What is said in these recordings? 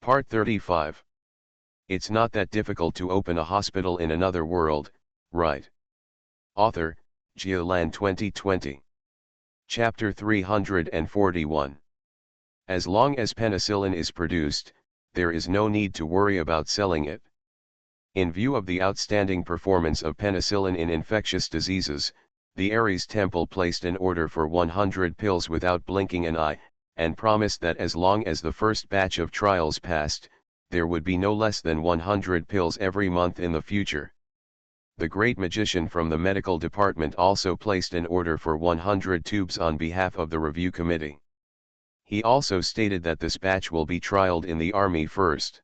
Part 35. It's not that difficult to open a hospital in another world, right? Author, Geoland 2020. Chapter 341. As long as penicillin is produced, there is no need to worry about selling it. In view of the outstanding performance of penicillin in infectious diseases, the Ares Temple placed an order for 100 pills without blinking an eye, and promised that as long as the first batch of trials passed, there would be no less than 100 pills every month in the future. The great magician from the medical department also placed an order for 100 tubes on behalf of the review committee. He also stated that this batch will be trialed in the army first.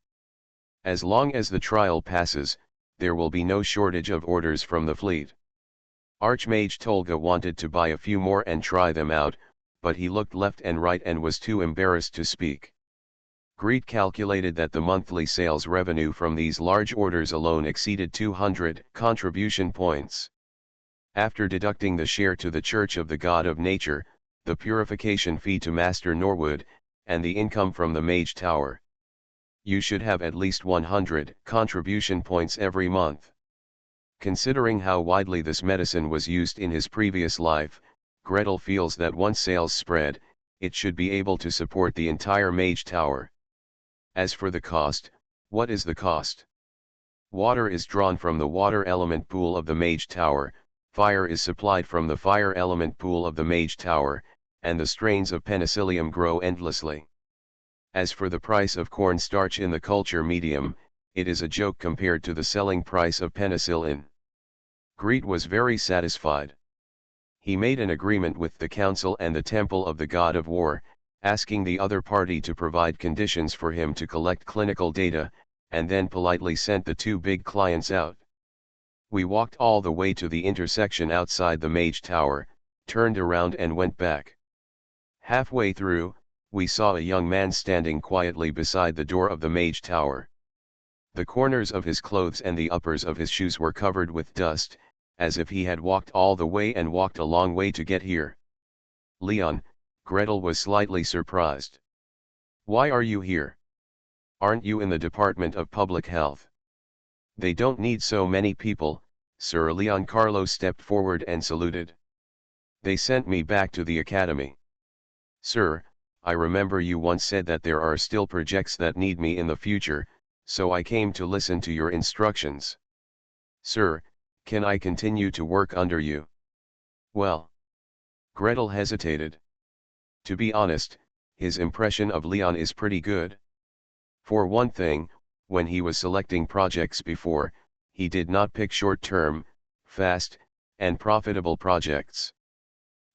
As long as the trial passes, there will be no shortage of orders from the fleet. Archmage Tolga wanted to buy a few more and try them out, but he looked left and right and was too embarrassed to speak. Greet calculated that the monthly sales revenue from these large orders alone exceeded 200 contribution points. After deducting the share to the Church of the God of Nature, the purification fee to Master Norwood, and the income from the Mage Tower, you should have at least 100 contribution points every month. Considering how widely this medicine was used in his previous life, Gretel feels that once sales spread, it should be able to support the entire Mage Tower. As for the cost, what is the cost? Water is drawn from the water element pool of the Mage Tower, fire is supplied from the fire element pool of the Mage Tower, and the strains of penicillium grow endlessly. As for the price of cornstarch in the culture medium, it is a joke compared to the selling price of penicillin. Greet was very satisfied. He made an agreement with the council and the Temple of the God of War, asking the other party to provide conditions for him to collect clinical data, and then politely sent the two big clients out. We walked all the way to the intersection outside the Mage Tower, turned around and went back. Halfway through, we saw a young man standing quietly beside the door of the Mage Tower. The corners of his clothes and the uppers of his shoes were covered with dust, as if he had walked all the way and walked a long way to get here. Leon, Gretel was slightly surprised. Why are you here? Aren't you in the Department of Public Health? They don't need so many people, Sir Leon. Carlos stepped forward and saluted. They sent me back to the academy. Sir, I remember you once said that there are still projects that need me in the future, so I came to listen to your instructions. Sir, can I continue to work under you? Well. Gretel hesitated. To be honest, his impression of Leon is pretty good. For one thing, when he was selecting projects before, he did not pick short-term, fast, and profitable projects.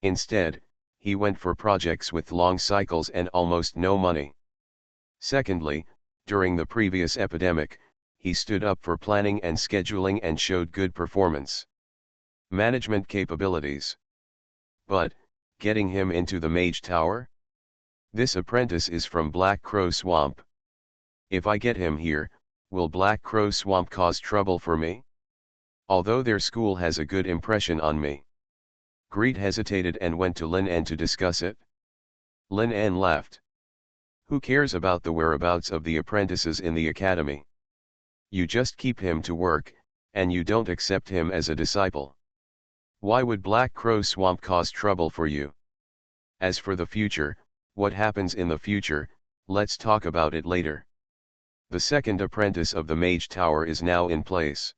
Instead, he went for projects with long cycles and almost no money. Secondly, during the previous epidemic, he stood up for planning and scheduling and showed good performance. Management capabilities. But, getting him into the Mage Tower? This apprentice is from Black Crow Swamp. If I get him here, will Black Crow Swamp cause trouble for me? Although their school has a good impression on me. Greet hesitated and went to Lin En to discuss it. Lin En laughed. Who cares about the whereabouts of the apprentices in the academy? You just keep him to work, and you don't accept him as a disciple. Why would Black Crow Swamp cause trouble for you? As for the future, what happens in the future, let's talk about it later. The second apprentice of the Mage Tower is now in place.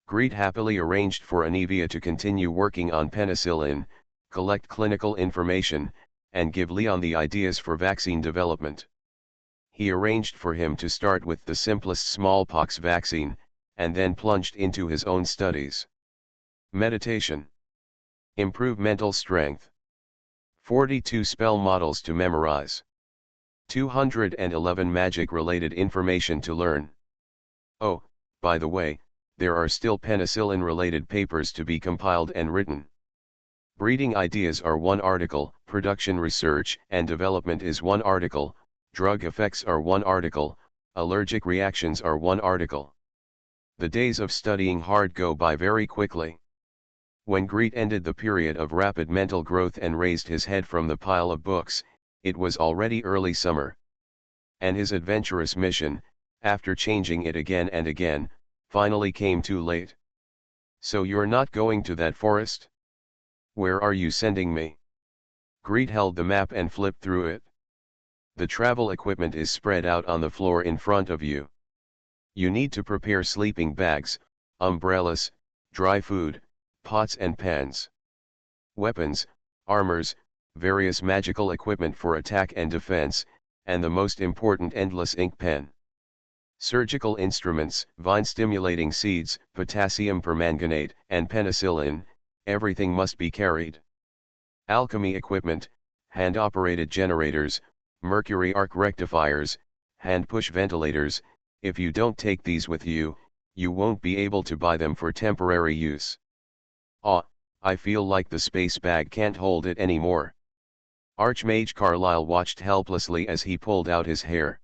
Greet happily arranged for Anivia to continue working on penicillin, collect clinical information, and give Leon the ideas for vaccine development. He arranged for him to start with the simplest smallpox vaccine, and then plunged into his own studies. Meditation. Improve mental strength. 42 spell models to memorize. 211 magic-related information to learn. Oh, by the way, there are still penicillin-related papers to be compiled and written. Breeding ideas are one article, production research and development is one article, drug effects are one article, allergic reactions are one article. The days of studying hard go by very quickly. When Greet ended the period of rapid mental growth and raised his head from the pile of books, it was already early summer. and his adventurous mission, after changing it again and again, finally came too late. So you're not going to that forest? Where are you sending me? Greet held the map and flipped through it. The travel equipment is spread out on the floor in front of you. You need to prepare sleeping bags, umbrellas, dry food, pots and pans. Weapons, armors, various magical equipment for attack and defense, and the most important endless ink pen. Surgical instruments, vine-stimulating seeds, potassium permanganate, and penicillin, everything must be carried. Alchemy equipment, hand-operated generators, mercury arc rectifiers, hand-push ventilators. If you don't take these with you, you won't be able to buy them for temporary use. I feel like the space bag can't hold it anymore. Archmage Carlyle watched helplessly as he pulled out his hair.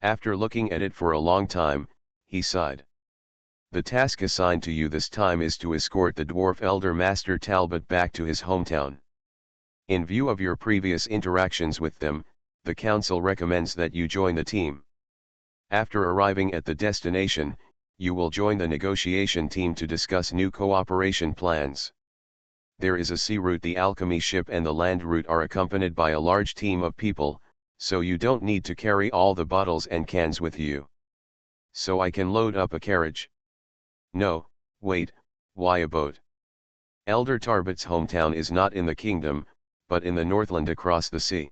After looking at it for a long time, he sighed. The task assigned to you this time is to escort the dwarf elder Master Talbot back to his hometown. In view of your previous interactions with them, the council recommends that you join the team. After arriving at the destination, you will join the negotiation team to discuss new cooperation plans. There is a sea route. The alchemy ship and the land route are accompanied by a large team of people, so you don't need to carry all the bottles and cans with you. So I can load up a carriage. No, wait, why a boat? Elder Tarbot's hometown is not in the kingdom, but in the Northland across the sea.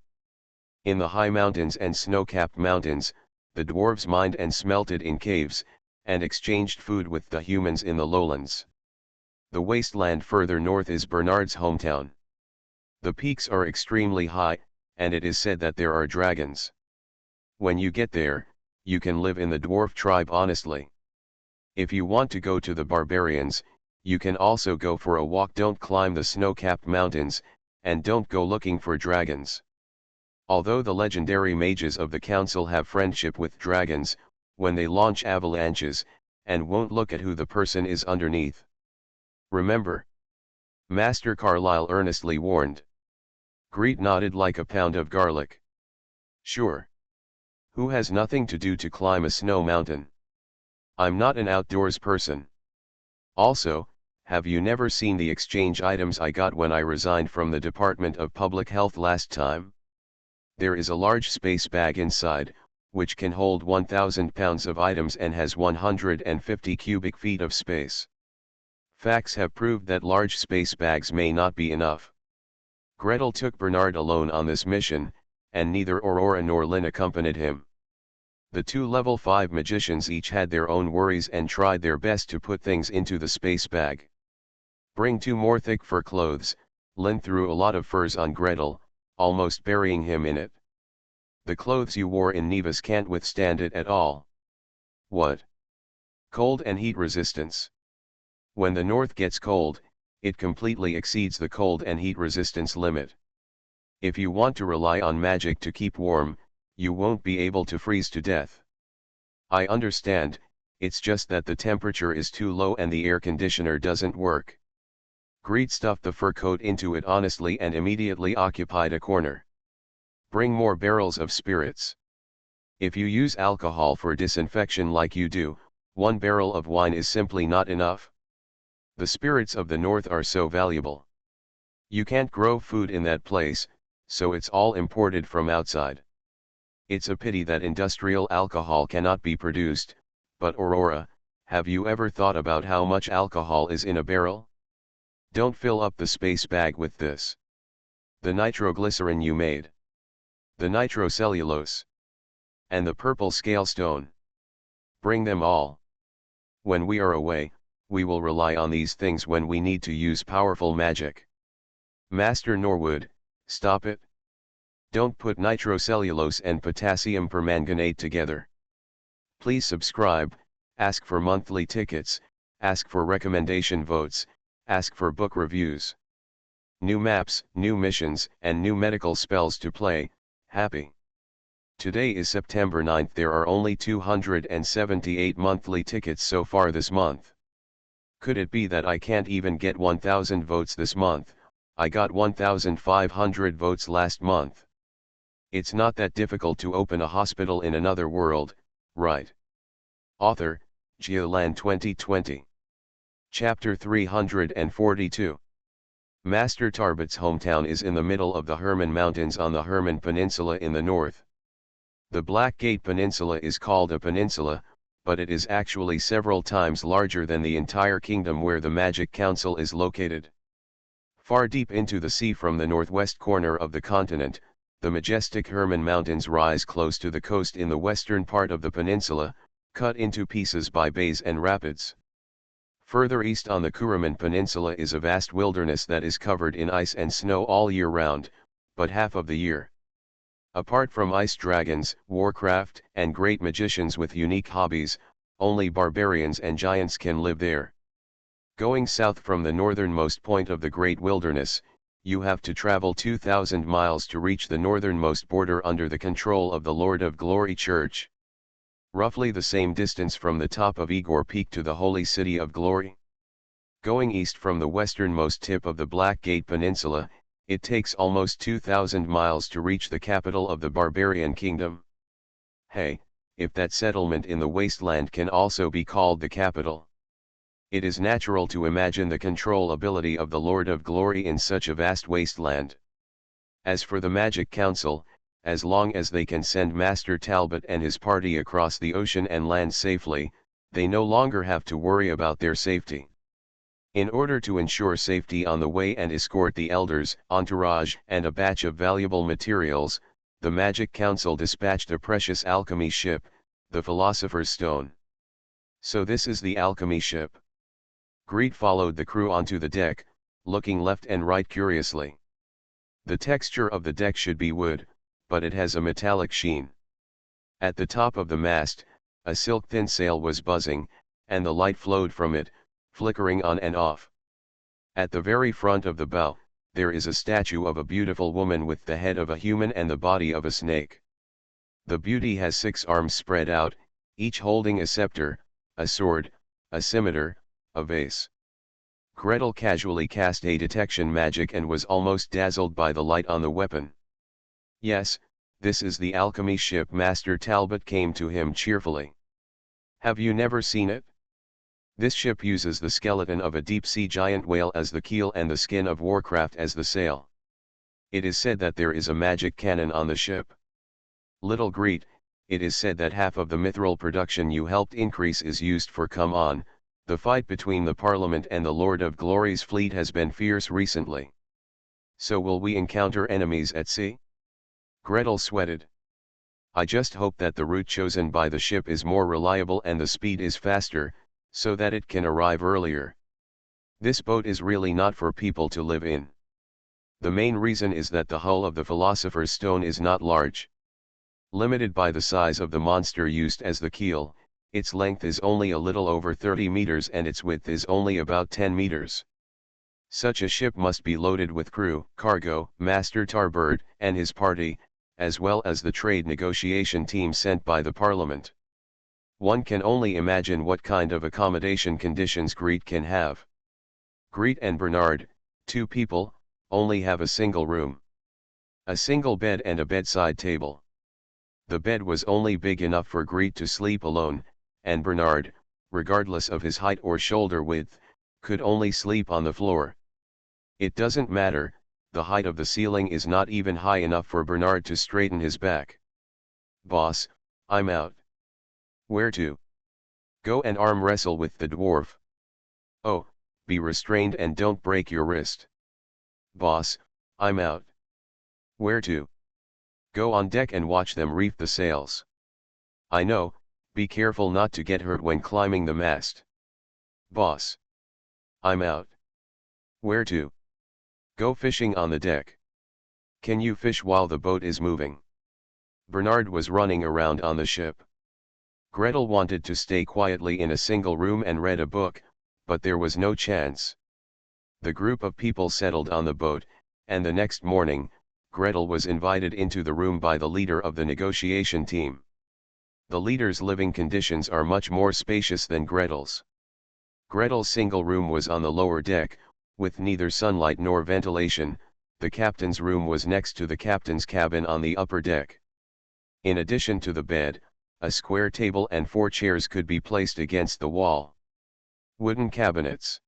In the high mountains and snow-capped mountains, the dwarves mined and smelted in caves, and exchanged food with the humans in the lowlands. The wasteland further north is Bernard's hometown. The peaks are extremely high, and it is said that there are dragons. When you get there, you can live in the dwarf tribe honestly. If you want to go to the barbarians, you can also go for a walk. Don't climb the snow-capped mountains, and don't go looking for dragons. Although the legendary mages of the council have friendship with dragons, when they launch avalanches, and won't look at who the person is underneath. Remember? Master Carlyle earnestly warned. Greet nodded like a pound of garlic. Sure. Who has nothing to do to climb a snow mountain? I'm not an outdoors person. Also, have you never seen the exchange items I got when I resigned from the Department of Public Health last time? There is a large space bag inside, which can hold 1,000 pounds of items and has 150 cubic feet of space. Facts have proved that large space bags may not be enough. Gretel took Bernard alone on this mission, and neither Aurora nor Lynn accompanied him. The two level 5 magicians each had their own worries and tried their best to put things into the space bag. Bring 2 more thick fur clothes. Lynn threw a lot of furs on Gretel, almost burying him in it. The clothes you wore in Nevis can't withstand it at all. What? Cold and heat resistance. When the north gets cold, it completely exceeds the cold and heat resistance limit. If you want to rely on magic to keep warm, you won't be able to freeze to death. I understand, it's just that the temperature is too low and the air conditioner doesn't work. Greet stuffed the fur coat into it honestly and immediately occupied a corner. Bring more barrels of spirits. If you use alcohol for disinfection like you do, 1 barrel of wine is simply not enough. The spirits of the north are so valuable. You can't grow food in that place, so it's all imported from outside. It's a pity that industrial alcohol cannot be produced, but Aurora, have you ever thought about how much alcohol is in a barrel? Don't fill up the space bag with this. The nitroglycerin you made. The nitrocellulose. And the purple scale stone. Bring them all. When we are away, we will rely on these things when we need to use powerful magic. Master Norwood, stop it. Don't put nitrocellulose and potassium permanganate together. Please subscribe, ask for monthly tickets, ask for recommendation votes, ask for book reviews. New maps, new missions, and new medical spells to play. Happy. Today is September 9th. There are only 278 monthly tickets so far this month. Could it be that I can't even get 1,000 votes this month? I got 1,500 votes last month. It's not that difficult to open a hospital in another world, right? Author, Geoland 2020. Chapter 342. Master Tarbot's hometown is in the middle of the Herman Mountains on the Herman Peninsula in the north. The Blackgate Peninsula is called a peninsula, but it is actually several times larger than the entire kingdom where the Magic Council is located. Far deep into the sea from the northwest corner of the continent, the majestic Herman Mountains rise close to the coast in the western part of the peninsula, cut into pieces by bays and rapids. Further east on the Kuraman Peninsula is a vast wilderness that is covered in ice and snow all year round, but half of the year. Apart from ice dragons, warcraft, and great magicians with unique hobbies, only barbarians and giants can live there. Going south from the northernmost point of the Great Wilderness, you have to travel 2,000 miles to reach the northernmost border under the control of the Lord of Glory Church. Roughly the same distance from the top of Igor Peak to the Holy City of Glory. Going east from the westernmost tip of the Blackgate Peninsula, it takes almost 2,000 miles to reach the capital of the Barbarian Kingdom. Hey, if that settlement in the wasteland can also be called the capital. It is natural to imagine the control ability of the Lord of Glory in such a vast wasteland. As for the Magic Council, as long as they can send Master Talbot and his party across the ocean and land safely, they no longer have to worry about their safety. In order to ensure safety on the way and escort the elders, entourage, and a batch of valuable materials, the Magic Council dispatched a precious alchemy ship, the Philosopher's Stone. So this is the alchemy ship. Greet followed the crew onto the deck, looking left and right curiously. The texture of the deck should be wood, but it has a metallic sheen. At the top of the mast, a silk-thin sail was buzzing, and the light flowed from it, flickering on and off. At the very front of the bow, there is a statue of a beautiful woman with the head of a human and the body of a snake. The beauty has 6 arms spread out, each holding a scepter, a sword, a scimitar, a vase. Gretel casually cast a detection magic and was almost dazzled by the light on the weapon. Yes, this is the alchemy ship. Master Talbot came to him cheerfully. Have you never seen it? This ship uses the skeleton of a deep-sea giant whale as the keel and the skin of Warcraft as the sail. It is said that there is a magic cannon on the ship. Little Greet, it is said that half of the mithril production you helped increase is used for Come On. The fight between the Parliament and the Lord of Glory's fleet has been fierce recently. So will we encounter enemies at sea? Gretel sweated. I just hope that the route chosen by the ship is more reliable and the speed is faster, so that it can arrive earlier. This boat is really not for people to live in. The main reason is that the hull of the Philosopher's Stone is not large. Limited by the size of the monster used as the keel, its length is only a little over 30 meters and its width is only about 10 meters. Such a ship must be loaded with crew, cargo, Master Tarbert and his party, as well as the trade negotiation team sent by the Parliament. One can only imagine what kind of accommodation conditions Greet can have. Greet and Bernard, 2 people, only have a single room. A single bed and a bedside table. The bed was only big enough for Greet to sleep alone, and Bernard, regardless of his height or shoulder width, could only sleep on the floor. It doesn't matter, the height of the ceiling is not even high enough for Bernard to straighten his back. Boss, I'm out. Where to? Go and arm wrestle with the dwarf. Oh, be restrained and don't break your wrist. Boss, I'm out. Where to? Go on deck and watch them reef the sails. I know, be careful not to get hurt when climbing the mast. Boss. I'm out. Where to? Go fishing on the deck. Can you fish while the boat is moving? Bernard was running around on the ship. Gretel wanted to stay quietly in a single room and read a book, but there was no chance. The group of people settled on the boat, and the next morning, Gretel was invited into the room by the leader of the negotiation team. The leader's living conditions are much more spacious than Gretel's. Gretel's single room was on the lower deck, with neither sunlight nor ventilation, The captain's room was next to the captain's cabin on the upper deck. In addition to the bed, a square table and 4 chairs could be placed against the wall. Wooden cabinets.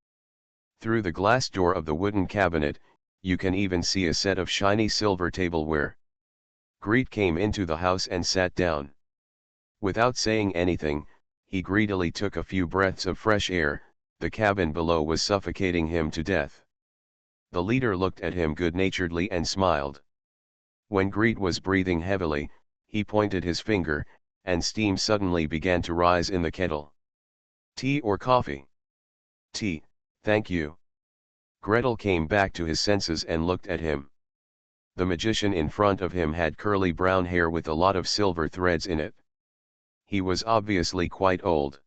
Through the glass door of the wooden cabinet, you can even see a set of shiny silver tableware. Greet came into the house and sat down. Without saying anything, he greedily took a few breaths of fresh air. The cabin below was suffocating him to death. The leader looked at him good-naturedly and smiled. When Greet was breathing heavily, he pointed his finger, and steam suddenly began to rise in the kettle. Tea or coffee? Tea, thank you. Gretel came back to his senses and looked at him. The magician in front of him had curly brown hair with a lot of silver threads in it. He was obviously quite old.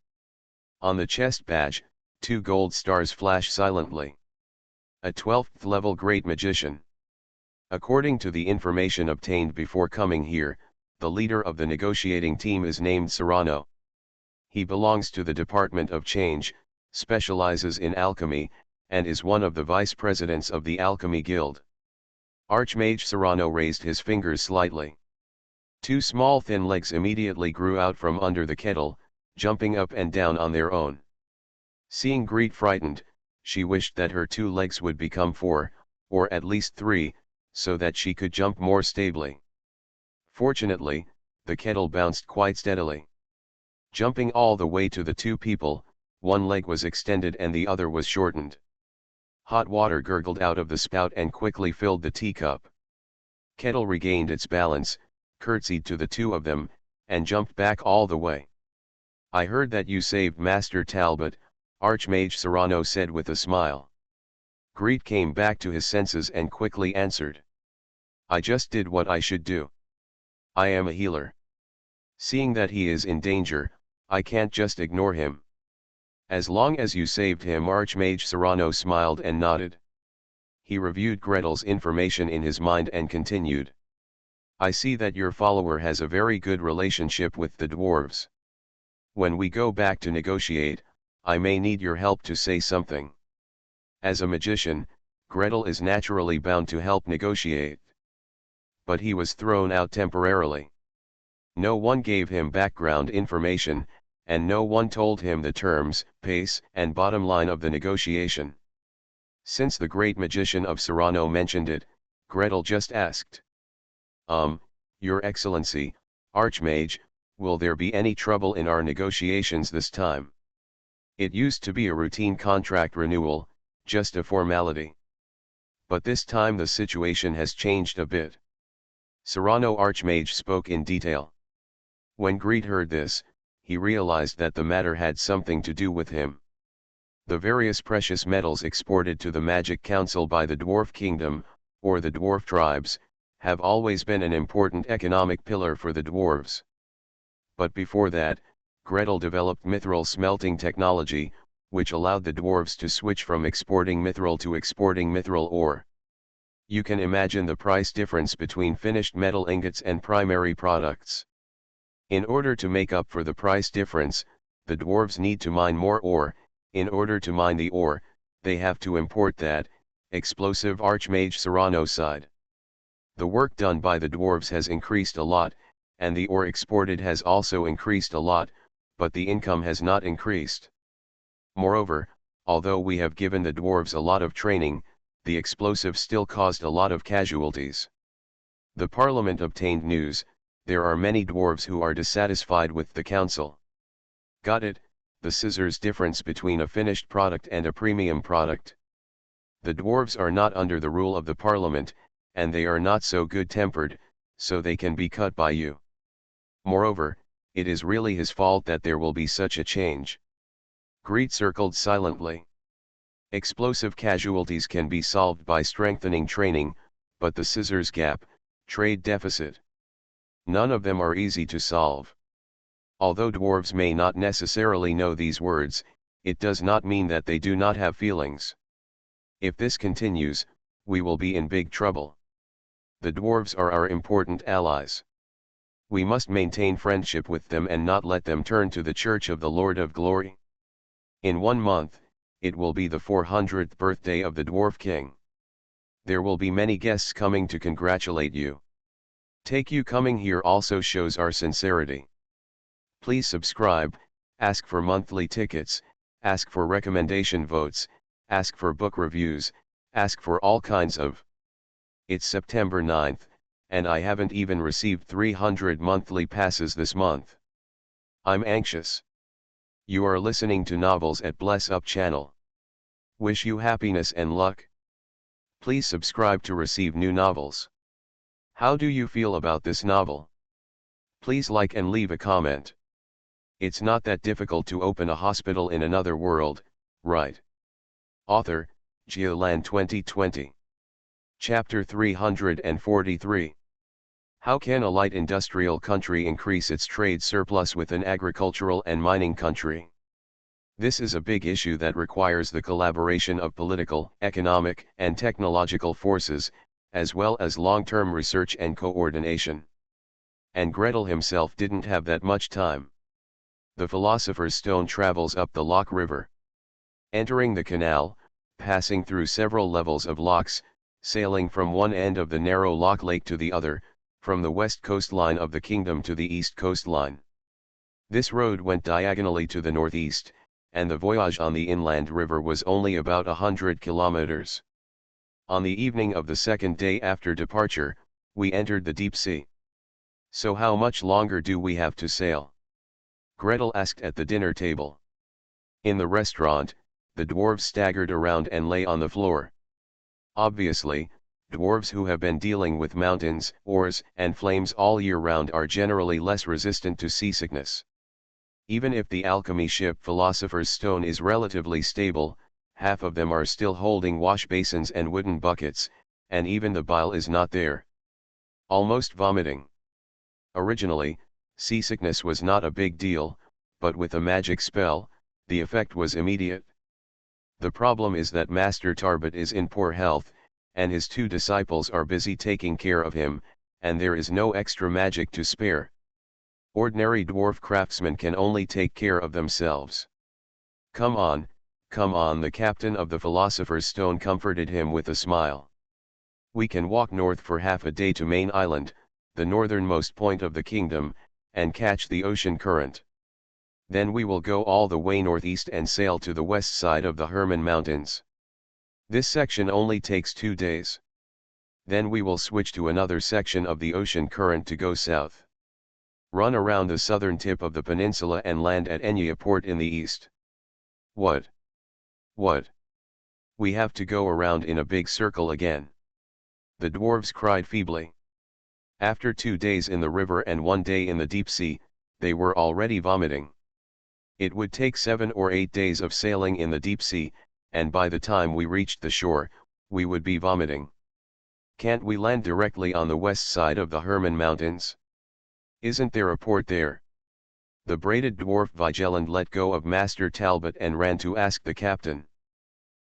On the chest badge, 2 gold stars flash silently. A 12th level great magician. According to the information obtained before coming here, the leader of the negotiating team is named Serrano. He belongs to the Department of Change, specializes in alchemy, and is one of the vice presidents of the Alchemy Guild. Archmage Serrano raised his fingers slightly. 2 small thin legs immediately grew out from under the kettle, jumping up and down on their own. Seeing Greet frightened, she wished that her 2 legs would become 4, or at least 3, so that she could jump more stably. Fortunately, the kettle bounced quite steadily. Jumping all the way to the 2 people, 1 leg was extended and the other was shortened. Hot water gurgled out of the spout and quickly filled the teacup. Kettle regained its balance, curtsied to the 2 of them, and jumped back all the way. "I heard that you saved Master Talbot," Archmage Serrano said with a smile. Greet came back to his senses and quickly answered. "I just did what I should do. I am a healer. Seeing that he is in danger, I can't just ignore him." "As long as you saved him," Archmage Serrano smiled and nodded. He reviewed Gretel's information in his mind and continued. "I see that your follower has a very good relationship with the dwarves. When we go back to negotiate, I may need your help to say something." As a magician, Gretel is naturally bound to help negotiate. But he was thrown out temporarily. No one gave him background information, and no one told him the terms, pace, and bottom line of the negotiation. Since the great magician of Serrano mentioned it, Gretel just asked. Your Excellency, Archmage, will there be any trouble in our negotiations this time? It used to be a routine contract renewal, just a formality. But this time the situation has changed a bit." Serrano Archmage spoke in detail. When Greet heard this, he realized that the matter had something to do with him. The various precious metals exported to the Magic Council by the Dwarf Kingdom, or the Dwarf tribes, have always been an important economic pillar for the dwarves. But before that, Gretel developed mithril smelting technology, which allowed the dwarves to switch from exporting mithril to exporting mithril ore. You can imagine the price difference between finished metal ingots and primary products. In order to make up for the price difference, the dwarves need to mine more ore. In order to mine the ore, they have to import that, explosive Archmage Serrano sighed. The work done by the dwarves has increased a lot, and the ore exported has also increased a lot, but the income has not increased. Moreover, although we have given the dwarves a lot of training, the explosive still caused a lot of casualties. The Parliament obtained news. There are many dwarves who are dissatisfied with the council. Got it, the scissors difference between a finished product and a premium product. The dwarves are not under the rule of the Parliament, and they are not so good-tempered, so they can be cut by you. Moreover, it is really his fault that there will be such a change. Greet circled silently. Explosive casualties can be solved by strengthening training, but the scissors gap, trade deficit. None of them are easy to solve. Although dwarves may not necessarily know these words, it does not mean that they do not have feelings. If this continues, we will be in big trouble. The dwarves are our important allies. We must maintain friendship with them and not let them turn to the Church of the Lord of Glory. In 1 month, it will be the 400th birthday of the Dwarf King. There will be many guests coming to congratulate you. Take you coming here also shows our sincerity. Please subscribe, ask for monthly tickets, ask for recommendation votes, ask for book reviews, ask for all kinds of. It's September 9th, and I haven't even received 300 monthly passes this month. I'm anxious. You are listening to Novels at Bless Up channel. Wish you happiness and luck. Please subscribe to receive new novels. How do you feel about this novel? Please like and leave a comment. It's not that difficult to open a hospital in another world, right? Author, Geoland 2020. Chapter 343. How can a light industrial country increase its trade surplus with an agricultural and mining country? This is a big issue that requires the collaboration of political, economic, and technological forces, as well as long-term research and coordination. And Gretel himself didn't have that much time. The Philosopher's Stone travels up the loch river. Entering the canal, passing through several levels of lochs, sailing from one end of the narrow loch lake to the other, from the west coastline of the kingdom to the east coastline. This road went diagonally to the northeast, and the voyage on the inland river was only about 100 kilometers. On the evening of the second day after departure, we entered the deep sea. So how much longer do we have to sail? Gretel asked at the dinner table. In the restaurant, the dwarves staggered around and lay on the floor. Obviously, dwarves who have been dealing with mountains, ores, and flames all year round are generally less resistant to seasickness. Even if the alchemy ship Philosopher's Stone is relatively stable, half of them are still holding wash basins and wooden buckets, and even the bile is not there. Almost vomiting. Originally, seasickness was not a big deal, but with a magic spell, the effect was immediate. The problem is that Master Tarbot is in poor health, and his two disciples are busy taking care of him, and there is no extra magic to spare. Ordinary dwarf craftsmen can only take care of themselves. Come on, the captain of the Philosopher's Stone comforted him with a smile. We can walk north for half a day to Main Island, the northernmost point of the kingdom, and catch the ocean current. Then we will go all the way northeast and sail to the west side of the Herman Mountains. This section only takes 2 days. Then we will switch to another section of the ocean current to go south. Run around the southern tip of the peninsula and land at Enya port in the east. What? We have to go around in a big circle again. The dwarves cried feebly. After 2 days in the river and 1 day in the deep sea, they were already vomiting. It would take 7 or 8 days of sailing in the deep sea, and by the time we reached the shore, we would be vomiting. Can't we land directly on the west side of the Herman Mountains? Isn't there a port there? The braided dwarf Vigeland let go of Master Talbot and ran to ask the captain.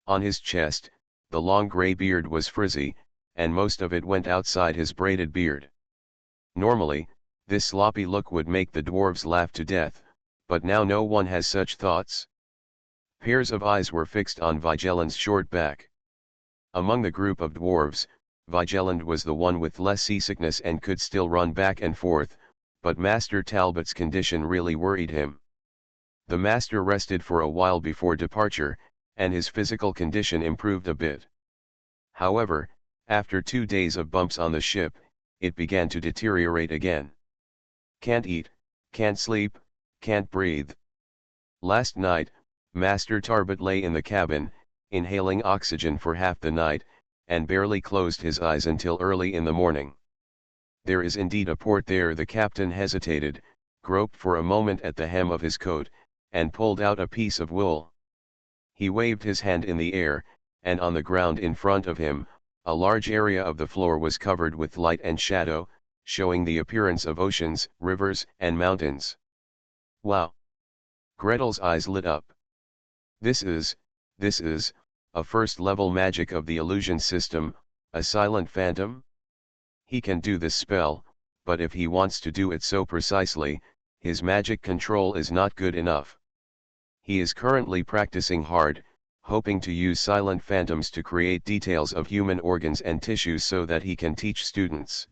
On his chest, the long grey beard was frizzy, and most of it went outside his braided beard. Normally, this sloppy look would make the dwarves laugh to death, but now no one has such thoughts. Pairs of eyes were fixed on Vigeland's short back. Among the group of dwarves, Vigeland was the one with less seasickness and could still run back and forth, but Master Talbot's condition really worried him. The master rested for a while before departure, and his physical condition improved a bit. However, after 2 days of bumps on the ship, it began to deteriorate again. Can't eat, can't sleep, can't breathe. Last night, Master Tarbot lay in the cabin, inhaling oxygen for half the night, and barely closed his eyes until early in the morning. There is indeed a port there. The captain hesitated, groped for a moment at the hem of his coat, and pulled out a piece of wool. He waved his hand in the air, and on the ground in front of him, a large area of the floor was covered with light and shadow, showing the appearance of oceans, rivers, and mountains. Wow! Gretel's eyes lit up. This is a first-level magic of the illusion system, a silent phantom? He can do this spell, but if he wants to do it so precisely, his magic control is not good enough. He is currently practicing hard, hoping to use silent phantoms to create details of human organs and tissues so that he can teach students.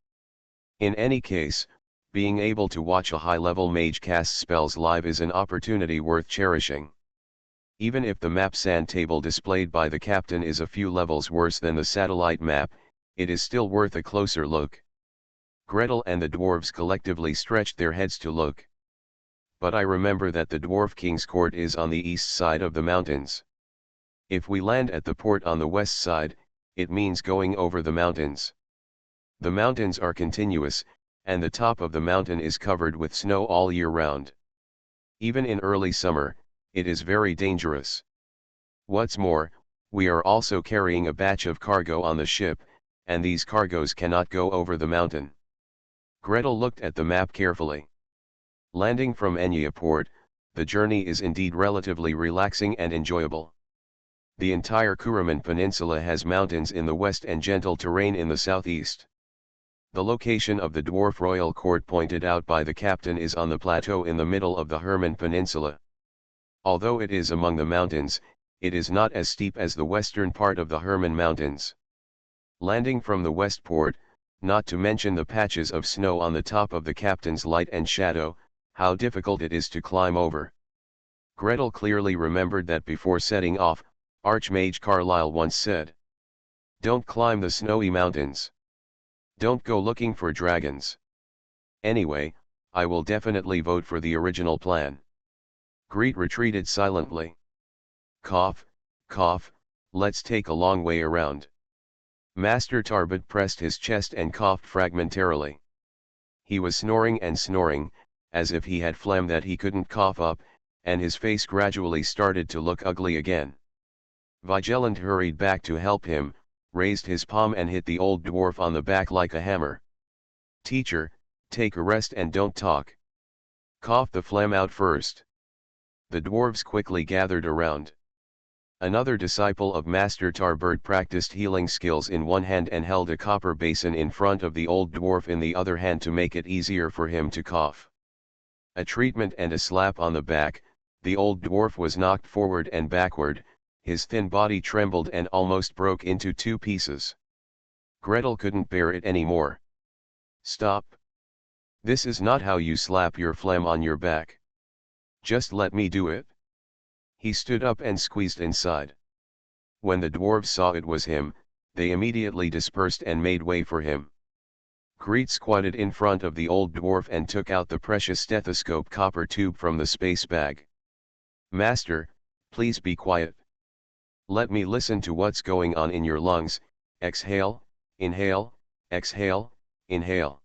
In any case, being able to watch a high-level mage cast spells live is an opportunity worth cherishing. Even if the map sand table displayed by the captain is a few levels worse than the satellite map, it is still worth a closer look. Gretel and the dwarves collectively stretched their heads to look. But I remember that the dwarf king's court is on the east side of the mountains. If we land at the port on the west side, it means going over the mountains. The mountains are continuous, and the top of the mountain is covered with snow all year round. Even in early summer, it is very dangerous. What's more, we are also carrying a batch of cargo on the ship, and these cargoes cannot go over the mountain. Gretel looked at the map carefully. Landing from Enya port, the journey is indeed relatively relaxing and enjoyable. The entire Kuraman Peninsula has mountains in the west and gentle terrain in the southeast. The location of the dwarf royal court pointed out by the captain is on the plateau in the middle of the Herman Peninsula. Although it is among the mountains, it is not as steep as the western part of the Herman Mountains. Landing from the west port, not to mention the patches of snow on the top of the captain's light and shadow, how difficult it is to climb over. Gretel clearly remembered that before setting off, Archmage Carlyle once said, "Don't climb the snowy mountains. Don't go looking for dragons." Anyway, I will definitely vote for the original plan. Greet retreated silently. Cough, cough, let's take a long way around. Master Tarbot pressed his chest and coughed fragmentarily. He was snoring and snoring, as if he had phlegm that he couldn't cough up, and his face gradually started to look ugly again. Vigilant hurried back to help him, raised his palm and hit the old dwarf on the back like a hammer. "Teacher, take a rest and don't talk. Cough the phlegm out first." The dwarves quickly gathered around. Another disciple of Master Tarbert practiced healing skills in one hand and held a copper basin in front of the old dwarf in the other hand to make it easier for him to cough. A treatment and a slap on the back, the old dwarf was knocked forward and backward, his thin body trembled and almost broke into two pieces. Gretel couldn't bear it anymore. "Stop. This is not how you slap your phlegm on your back. Just let me do it." He stood up and squeezed inside. When the dwarves saw it was him, they immediately dispersed and made way for him. Greet squatted in front of the old dwarf and took out the precious stethoscope copper tube from the space bag. "Master, please be quiet. Let me listen to what's going on in your lungs. Exhale, inhale, exhale, inhale.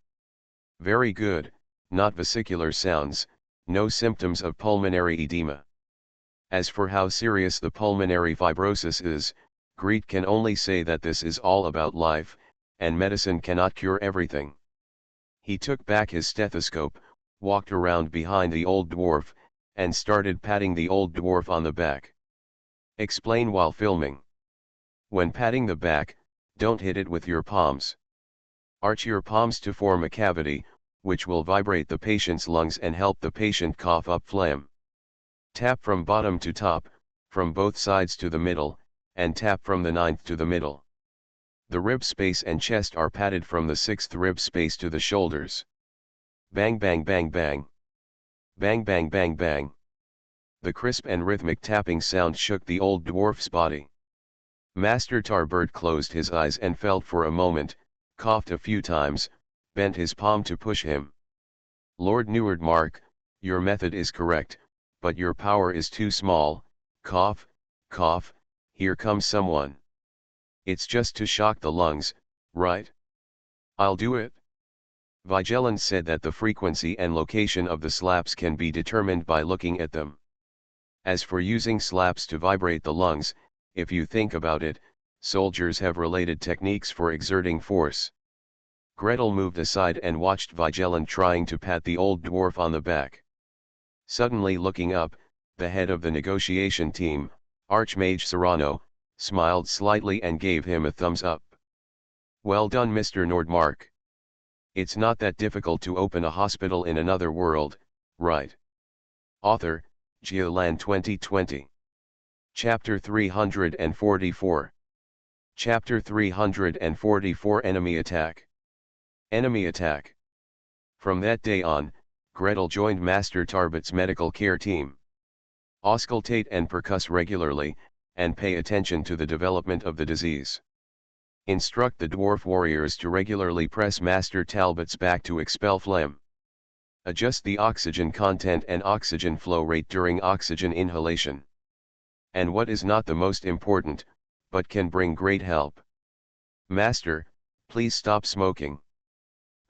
Very good, not vesicular sounds, no symptoms of pulmonary edema. As for how serious the pulmonary fibrosis is, Greet can only say that this is all about life, and medicine cannot cure everything." He took back his stethoscope, walked around behind the old dwarf, and started patting the old dwarf on the back. "Explain while filming. When patting the back, don't hit it with your palms. Arch your palms to form a cavity, which will vibrate the patient's lungs and help the patient cough up phlegm. Tap from bottom to top, from both sides to the middle, and tap from the ninth to the middle. The rib space and chest are patted from the sixth rib space to the shoulders. Bang bang bang bang. Bang bang bang bang." The crisp and rhythmic tapping sound shook the old dwarf's body. Master Tarbert closed his eyes and felt for a moment, coughed a few times, bent his palm to push him. "Lord Newardmark, your method is correct, but your power is too small. Cough, cough, here comes someone. It's just to shock the lungs, right? I'll do it." Vigilant said that the frequency and location of the slaps can be determined by looking at them. As for using slaps to vibrate the lungs, if you think about it, soldiers have related techniques for exerting force. Gretel moved aside and watched Vigilant trying to pat the old dwarf on the back. Suddenly looking up, the head of the negotiation team, Archmage Serrano, smiled slightly and gave him a thumbs up. "Well done, Mr. Nordmark. It's not that difficult to open a hospital in another world, right?" Author, Geoland 2020. Chapter 344. Chapter 344 Enemy Attack. Enemy Attack. From that day on, Gretel joined Master Tarbot's medical care team. Auscultate and percuss regularly, and pay attention to the development of the disease. Instruct the dwarf warriors to regularly press Master Talbot's back to expel phlegm. Adjust the oxygen content and oxygen flow rate during oxygen inhalation. And what is not the most important, but can bring great help. Master, please stop smoking.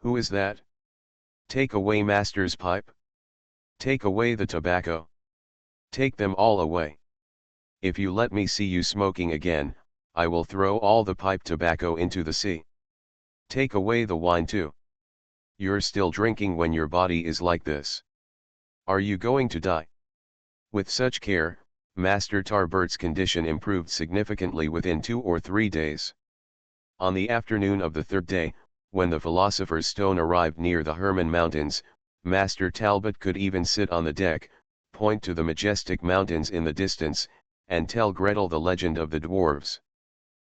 Who is that? Take away Master's pipe. Take away the tobacco. Take them all away. If you let me see you smoking again, I will throw all the pipe tobacco into the sea. Take away the wine too. You're still drinking when your body is like this. Are you going to die? With such care, Master Tarbert's condition improved significantly within 2 or 3 days. On the afternoon of the third day, when the Philosopher's Stone arrived near the Herman Mountains, Master Talbot could even sit on the deck, point to the majestic mountains in the distance, and tell Gretel the legend of the dwarves.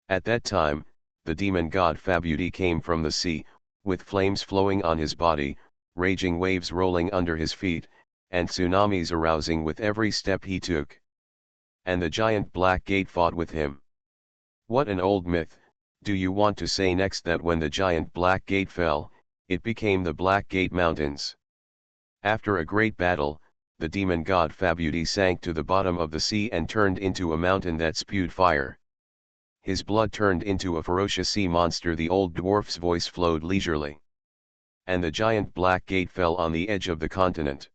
At that time, the demon god Fabuti came from the sea, with flames flowing on his body, raging waves rolling under his feet, and tsunamis arousing with every step he took. And the giant Black Gate fought with him. What an old myth! Do you want to say next that when the giant Black Gate fell, it became the Black Gate Mountains? After a great battle, the demon god Fabuti sank to the bottom of the sea and turned into a mountain that spewed fire. His blood turned into a ferocious sea monster. The old dwarf's voice flowed leisurely. And the giant Black Gate fell on the edge of the continent.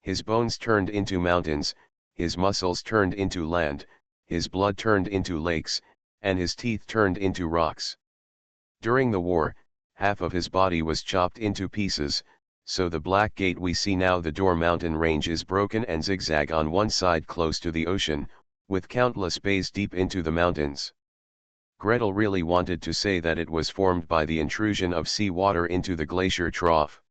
His bones turned into mountains, his muscles turned into land, his blood turned into lakes, and his teeth turned into rocks. During the war, half of his body was chopped into pieces, so the Black Gate we see now, the Dor mountain range, is broken and zigzag on one side close to the ocean, with countless bays deep into the mountains. Gretel really wanted to say that it was formed by the intrusion of sea water into the glacier trough.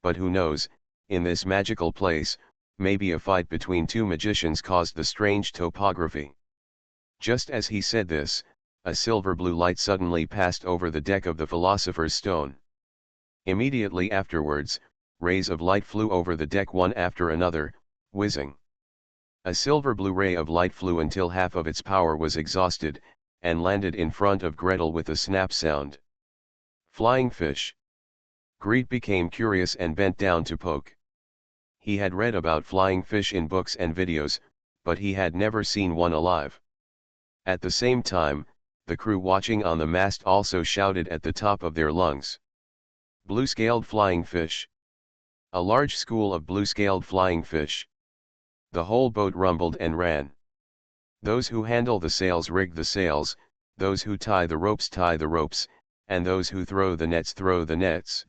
But who knows, in this magical place, maybe a fight between two magicians caused the strange topography. Just as he said this, a silver blue light suddenly passed over the deck of the Philosopher's Stone. Immediately afterwards, rays of light flew over the deck one after another, whizzing. A silver blue ray of light flew until half of its power was exhausted, and landed in front of Gretel with a snap sound. Flying fish. Greet became curious and bent down to poke. He had read about flying fish in books and videos, but he had never seen one alive. At the same time, the crew watching on the mast also shouted at the top of their lungs. Blue-scaled flying fish. A large school of blue-scaled flying fish. The whole boat rumbled and ran. Those who handle the sails rig the sails, those who tie the ropes, and those who throw the nets throw the nets.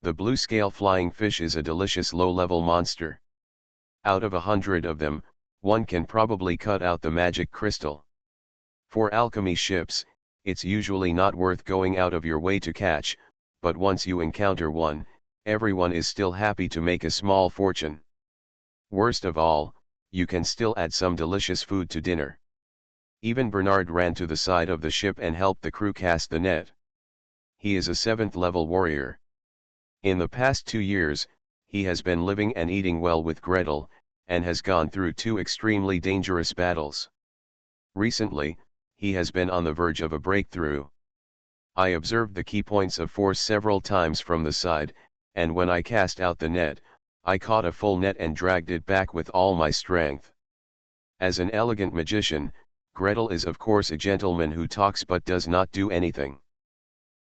The blue-scale flying fish is a delicious low-level monster. Out of 100 of them, one can probably cut out the magic crystal. For alchemy ships, it's usually not worth going out of your way to catch, but once you encounter one, everyone is still happy to make a small fortune. Worst of all, you can still add some delicious food to dinner. Even Bernard ran to the side of the ship and helped the crew cast the net. He is a 7th level warrior. In the past 2 years, he has been living and eating well with Gretel, and has gone through 2 extremely dangerous battles. Recently, he has been on the verge of a breakthrough. I observed the key points of force several times from the side, and when I cast out the net, I caught a full net and dragged it back with all my strength. As an elegant magician, Gretel is of course a gentleman who talks but does not do anything.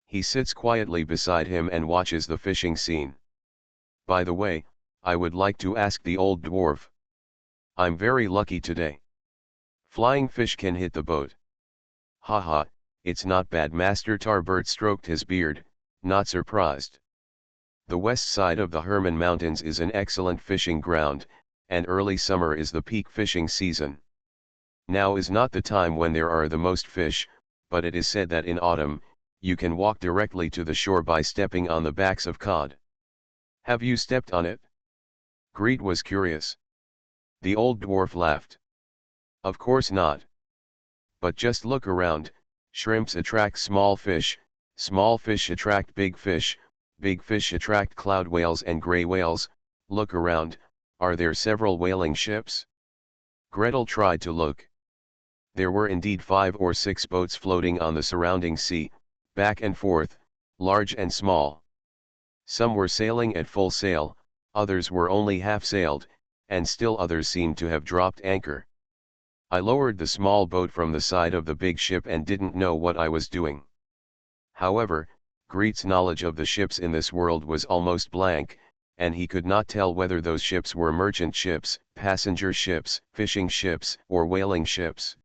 He sits quietly beside him and watches the fishing scene. By the way, I would like to ask the old dwarf. I'm very lucky today. Flying fish can hit the boat. Haha, it's not bad. Master Tarbert stroked his beard, not surprised. The west side of the Herman Mountains is an excellent fishing ground, and early summer is the peak fishing season. Now is not the time when there are the most fish, but it is said that in autumn, you can walk directly to the shore by stepping on the backs of cod. Have you stepped on it? Greet was curious. The old dwarf laughed. Of course not. But just look around, shrimps attract small fish attract big fish attract cloud whales and gray whales. Look around, are there several whaling ships? Gretel tried to look. There were indeed 5 or 6 boats floating on the surrounding sea, back and forth, large and small. Some were sailing at full sail, others were only half sailed, and still others seemed to have dropped anchor. I lowered the small boat from the side of the big ship and didn't know what I was doing. However, Greet's knowledge of the ships in this world was almost blank, and he could not tell whether those ships were merchant ships, passenger ships, fishing ships, or whaling ships.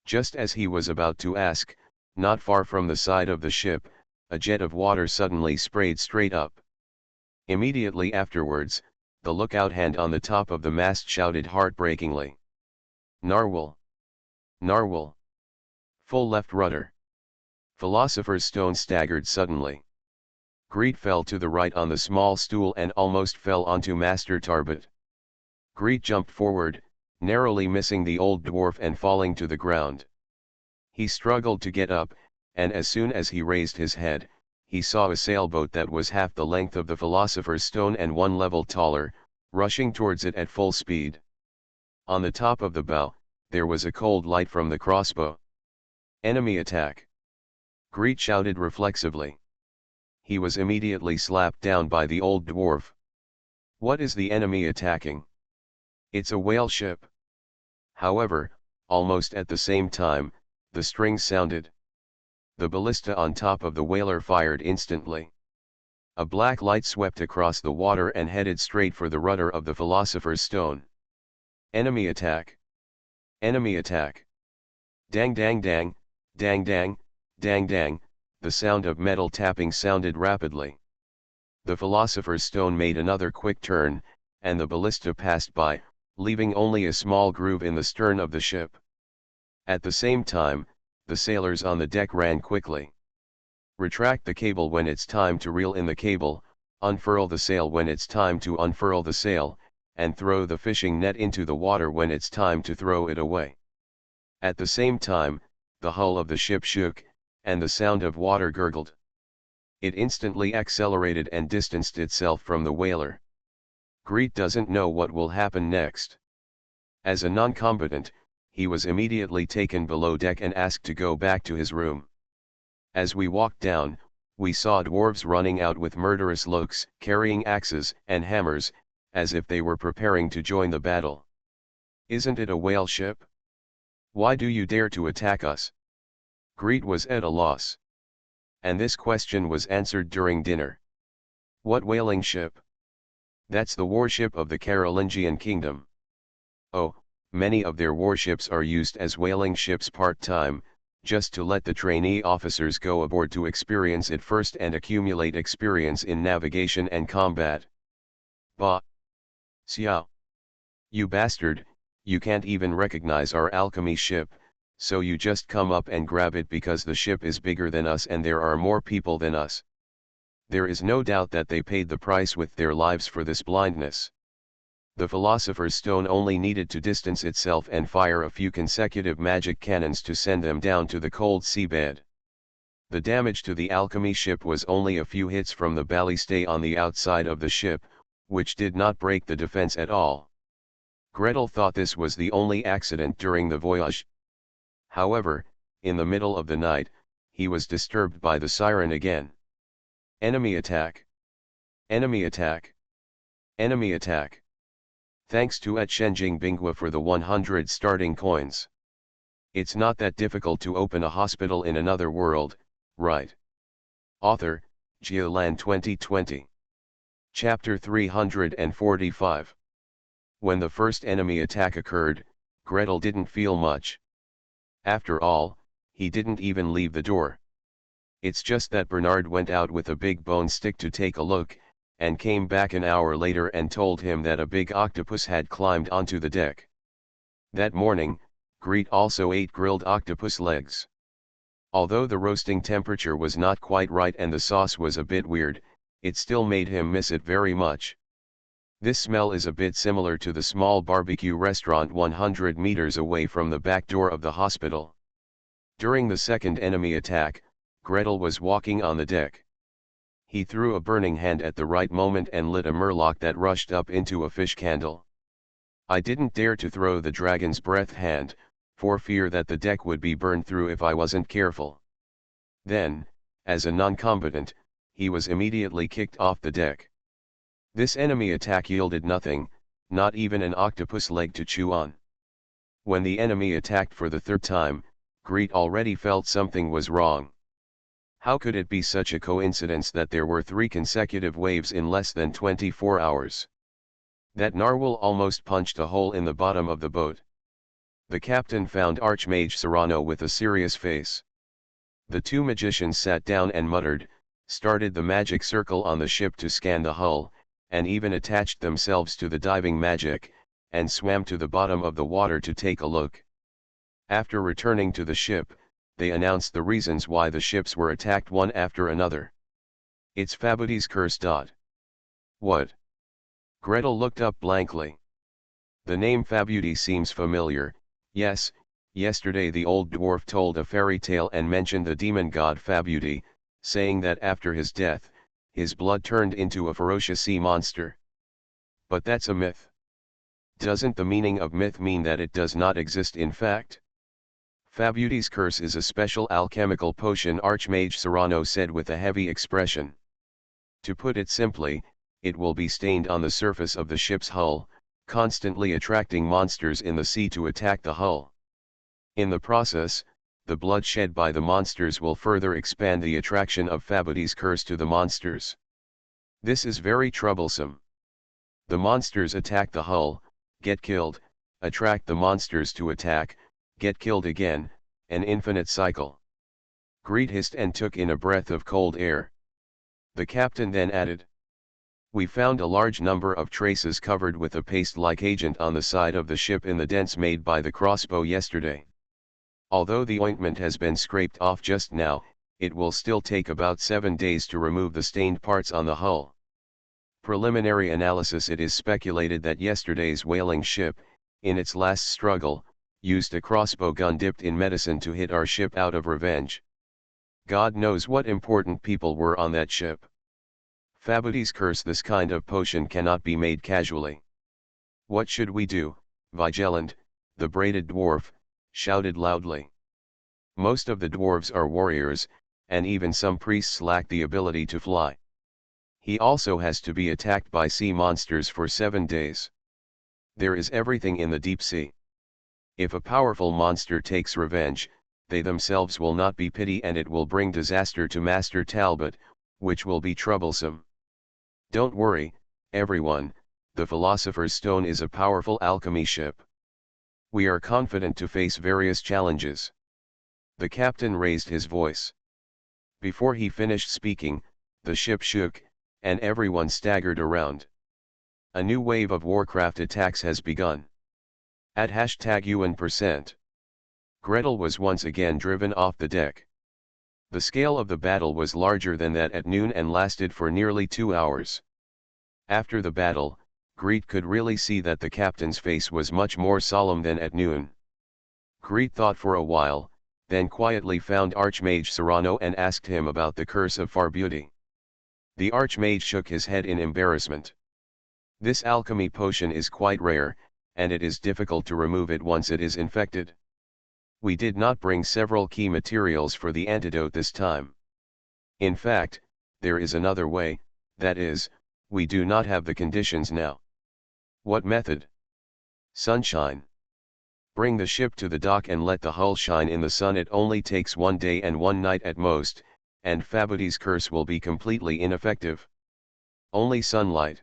Just as he was about to ask, not far from the side of the ship, a jet of water suddenly sprayed straight up. Immediately afterwards, the lookout hand on the top of the mast shouted heartbreakingly, "Narwhal! Narwhal! Full left rudder!" Philosopher's Stone staggered suddenly. Greet fell to the right on the small stool and almost fell onto Master Tarbot. Greet jumped forward, narrowly missing the old dwarf and falling to the ground. He struggled to get up, and as soon as he raised his head, he saw a sailboat that was half the length of the Philosopher's Stone and 1 level taller, rushing towards it at full speed. On the top of the bow, there was a cold light from the crossbow. "Enemy attack!" Greet shouted reflexively. He was immediately slapped down by the old dwarf. "What is the enemy attacking? It's a whale ship." However, almost at the same time, the strings sounded. The ballista on top of the whaler fired instantly. A black light swept across the water and headed straight for the rudder of the Philosopher's Stone. "Enemy attack! Enemy attack!" Dang dang dang, dang dang, dang dang, the sound of metal tapping sounded rapidly. The Philosopher's Stone made another quick turn, and the ballista passed by, leaving only a small groove in the stern of the ship. At the same time, the sailors on the deck ran quickly. "Retract the cable when it's time to reel in the cable, unfurl the sail when it's time to unfurl the sail, and throw the fishing net into the water when it's time to throw it away." At the same time, the hull of the ship shook, and the sound of water gurgled. It instantly accelerated and distanced itself from the whaler. Greet doesn't know what will happen next. As a non-combatant, he was immediately taken below deck and asked to go back to his room. As we walked down, we saw dwarves running out with murderous looks, carrying axes and hammers, as if they were preparing to join the battle. "Isn't it a whale ship? Why do you dare to attack us?" Greet was at a loss. And this question was answered during dinner. "What whaling ship?" "That's the warship of the Carolingian kingdom." "Oh, many of their warships are used as whaling ships part-time, just to let the trainee officers go aboard to experience it first and accumulate experience in navigation and combat." "Bah! Xiao! You bastard, you can't even recognize our alchemy ship, so you just come up and grab it because the ship is bigger than us and there are more people than us. There is no doubt that they paid the price with their lives for this blindness." The Philosopher's Stone only needed to distance itself and fire a few consecutive magic cannons to send them down to the cold seabed. The damage to the alchemy ship was only a few hits from the ballistay on the outside of the ship, which did not break the defense at all. Gretel thought this was the only accident during the voyage. However, in the middle of the night, he was disturbed by the siren again. "Enemy attack! Enemy attack! Enemy attack!" Thanks to Shenjing Bingwa for the 100 starting coins. It's not that difficult to open a hospital in another world, right? Author, Jialan 2020. Chapter 345. When the first enemy attack occurred, Gretel didn't feel much. After all, he didn't even leave the door. It's just that Bernard went out with a big bone stick to take a look, and came back an hour later and told him that a big octopus had climbed onto the deck. That morning, Greet also ate grilled octopus legs. Although the roasting temperature was not quite right and the sauce was a bit weird, it still made him miss it very much. This smell is a bit similar to the small barbecue restaurant 100 meters away from the back door of the hospital. During the second enemy attack, Gretel was walking on the deck. He threw a burning hand at the right moment and lit a murloc that rushed up into a fish candle. I didn't dare to throw the dragon's breath hand, for fear that the deck would be burned through if I wasn't careful. Then, as a non-combatant, he was immediately kicked off the deck. This enemy attack yielded nothing, not even an octopus leg to chew on. When the enemy attacked for the third time, Greet already felt something was wrong. How could it be such a coincidence that there were 3 consecutive waves in less than 24 hours? That narwhal almost punched a hole in the bottom of the boat. The captain found Archmage Serrano with a serious face. The 2 magicians sat down and muttered, started the magic circle on the ship to scan the hull, and even attached themselves to the diving magic, and swam to the bottom of the water to take a look. After returning to the ship, they announced the reasons why the ships were attacked one after another. It's Fabuti's curse. What? Gretel looked up blankly. The name Fabuti seems familiar. Yes, yesterday the old dwarf told a fairy tale and mentioned the demon god Fabuti, saying that after his death, his blood turned into a ferocious sea monster. But that's a myth. Doesn't the meaning of myth mean that it does not exist in fact? Fabuti's curse is a special alchemical potion, Archmage Serrano said with a heavy expression. To put it simply, it will be stained on the surface of the ship's hull, constantly attracting monsters in the sea to attack the hull. In the process, the blood shed by the monsters will further expand the attraction of Fabuti's curse to the monsters. This is very troublesome. The monsters attack the hull, get killed, attract the monsters to attack, get killed again, an infinite cycle. Greet hissed and took in a breath of cold air. The captain then added, "We found a large number of traces covered with a paste-like agent on the side of the ship in the dents made by the crossbow yesterday. Although the ointment has been scraped off just now, it will still take about 7 days to remove the stained parts on the hull. Preliminary analysis: it is speculated that yesterday's whaling ship, in its last struggle, used a crossbow gun dipped in medicine to hit our ship out of revenge. God knows what important people were on that ship. Fabuti's curse: this kind of potion cannot be made casually." "What should we do?" Vigilant, the braided dwarf, shouted loudly. "Most of the dwarves are warriors, and even some priests lack the ability to fly. He also has to be attacked by sea monsters for 7 days. There is everything in the deep sea. If a powerful monster takes revenge, they themselves will not be pity, and it will bring disaster to Master Talbot, which will be troublesome. Don't worry, everyone, the Philosopher's Stone is a powerful alchemy ship. We are confident to face various challenges." The captain raised his voice. Before he finished speaking, the ship shook, and everyone staggered around. A new wave of Warcraft attacks has begun. At #UN%. Gretel was once again driven off the deck. The scale of the battle was larger than that at noon and lasted for nearly 2 hours. After the battle, Greet could really see that the captain's face was much more solemn than at noon. Greet thought for a while, then quietly found Archmage Serrano and asked him about the curse of Fabuti. The Archmage shook his head in embarrassment. "This alchemy potion is quite rare, and it is difficult to remove it once it is infected. We did not bring several key materials for the antidote this time. In fact, there is another way, that is, we do not have the conditions now." "What method?" "Sunshine. Bring the ship to the dock and let the hull shine in the sun. It only takes 1 day and 1 night at most, and Fabuti's curse will be completely ineffective." "Only sunlight.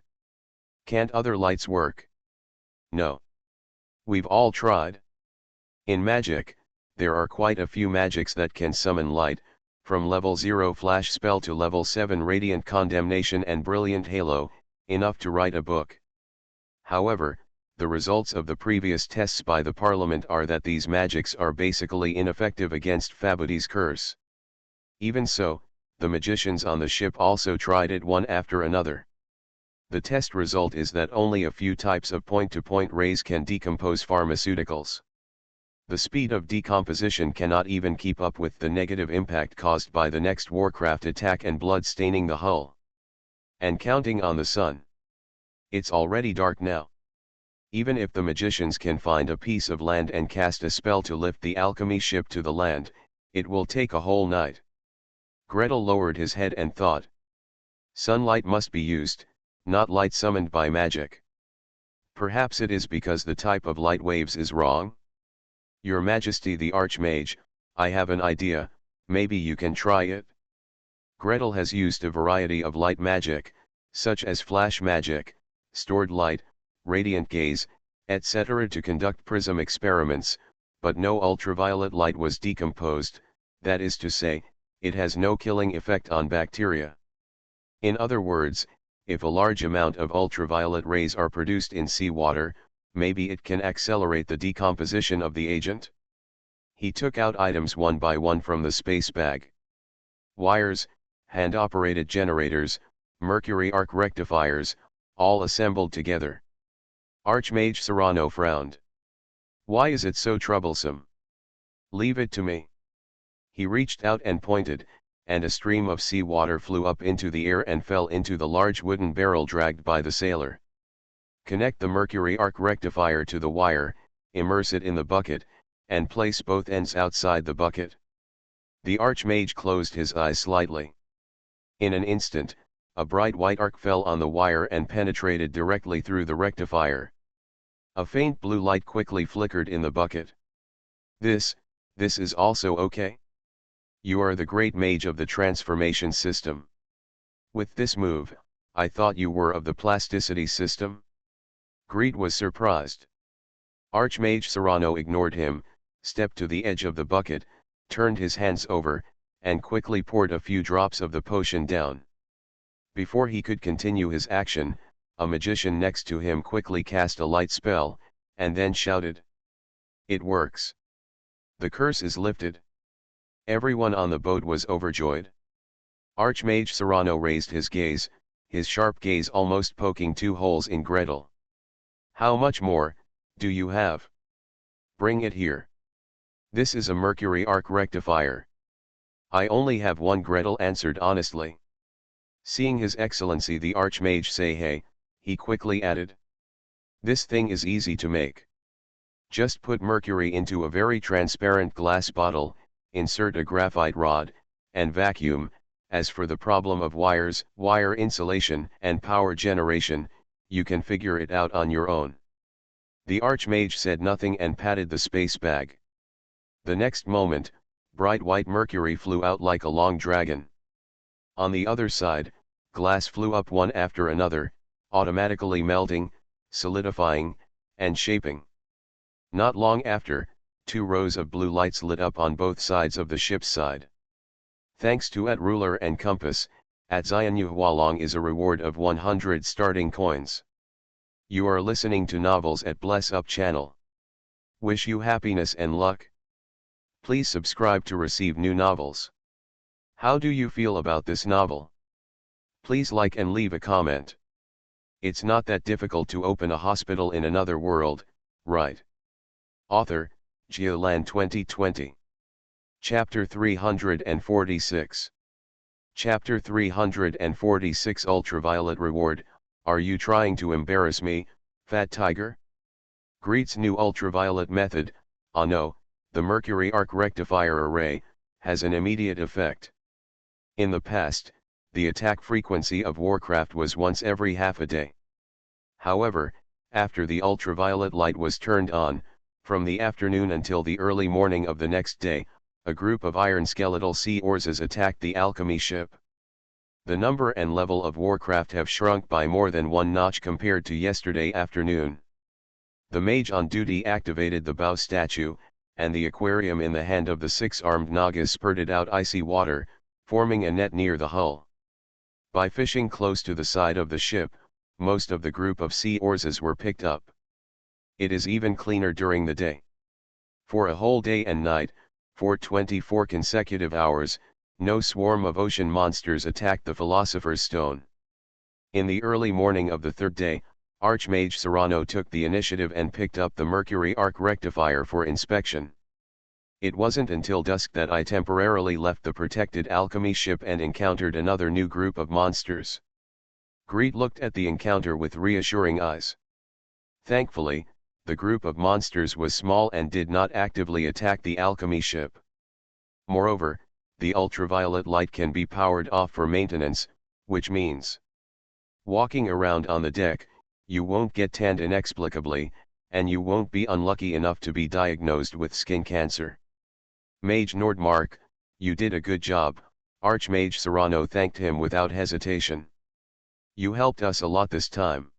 Can't other lights work?" "No. We've all tried. In magic, there are quite a few magics that can summon light, from level 0 flash spell to level 7 radiant condemnation and brilliant halo, enough to write a book. However, the results of the previous tests by the Parliament are that these magics are basically ineffective against Fabuti's curse. Even so, the magicians on the ship also tried it one after another. The test result is that only a few types of point-to-point rays can decompose pharmaceuticals. The speed of decomposition cannot even keep up with the negative impact caused by the next Warcraft attack and blood staining the hull. And counting on the sun. It's already dark now. Even if the magicians can find a piece of land and cast a spell to lift the alchemy ship to the land, it will take a whole night. Gretel lowered his head and thought. Sunlight must be used, not light summoned by magic. Perhaps it is because the type of light waves is wrong? Your Majesty the Archmage, I have an idea, maybe you can try it? Gretel has used a variety of light magic, such as flash magic, stored light, radiant gaze, etc. to conduct prism experiments, but no ultraviolet light was decomposed, that is to say, it has no killing effect on bacteria. In other words, if a large amount of ultraviolet rays are produced in seawater, maybe it can accelerate the decomposition of the agent. He took out items one by one from the space bag. Wires, hand-operated generators, mercury arc rectifiers, all assembled together. Archmage Serrano frowned. Why is it so troublesome? Leave it to me. He reached out and pointed, and a stream of seawater flew up into the air and fell into the large wooden barrel dragged by the sailor. Connect the mercury arc rectifier to the wire, immerse it in the bucket, and place both ends outside the bucket. The Archmage closed his eyes slightly. In an instant, a bright white arc fell on the wire and penetrated directly through the rectifier. A faint blue light quickly flickered in the bucket. This is also okay? You are the great mage of the transformation system. With this move, I thought you were of the plasticity system? Greed was surprised. Archmage Serrano ignored him, stepped to the edge of the bucket, turned his hands over, and quickly poured a few drops of the potion down. Before he could continue his action, a magician next to him quickly cast a light spell, and then shouted. It works. The curse is lifted. Everyone on the boat was overjoyed. Archmage Serrano raised his gaze, his sharp gaze almost poking two holes in Gretel. How much more do you have? Bring it here. This is a mercury arc rectifier. I only have one, Gretel answered honestly. Seeing His Excellency the Archmage say hey, he quickly added. This thing is easy to make. Just put mercury into a very transparent glass bottle, insert a graphite rod, and vacuum. As for the problem of wires, wire insulation, and power generation, you can figure it out on your own. The Archmage said nothing and patted the space bag. The next moment, bright white mercury flew out like a long dragon. On the other side, glass flew up one after another, automatically melting, solidifying, and shaping. Not long after, 2 rows of blue lights lit up on both sides of the ship's side. Thanks to at ruler and compass, at Xianyu Hualong is a reward of 100 starting coins. You are listening to Novels at Bless Up channel. Wish you happiness and luck. Please subscribe to receive new novels. How do you feel about this novel? Please like and leave a comment. It's not that difficult to open a hospital in another world, right? Author, Geolan 2020. Chapter 346. Chapter 346 Ultraviolet Reward. Are you trying to embarrass me, Fat Tiger? Greet's new ultraviolet method, no, the mercury arc rectifier array, has an immediate effect. In the past, the attack frequency of Warcraft was once every half a day. However, after the ultraviolet light was turned on, from the afternoon until the early morning of the next day, a group of iron skeletal sea orzes attacked the alchemy ship. The number and level of Warcraft have shrunk by more than 1 notch compared to yesterday afternoon. The mage on duty activated the bow statue, and the aquarium in the hand of the 6-armed Naga spurted out icy water, forming a net near the hull. By fishing close to the side of the ship, most of the group of sea orzes were picked up. It is even cleaner during the day. For a whole day and night, for 24 consecutive hours, no swarm of ocean monsters attacked the Philosopher's Stone. In the early morning of the third day, Archmage Serrano took the initiative and picked up the Mercury Arc Rectifier for inspection. It wasn't until dusk that I temporarily left the protected alchemy ship and encountered another new group of monsters. Greet looked at the encounter with reassuring eyes. Thankfully, the group of monsters was small and did not actively attack the alchemy ship. Moreover, the ultraviolet light can be powered off for maintenance, which means walking around on the deck, you won't get tanned inexplicably, and you won't be unlucky enough to be diagnosed with skin cancer. Mage Nordmark, you did a good job, Archmage Serrano thanked him without hesitation. You helped us a lot this time.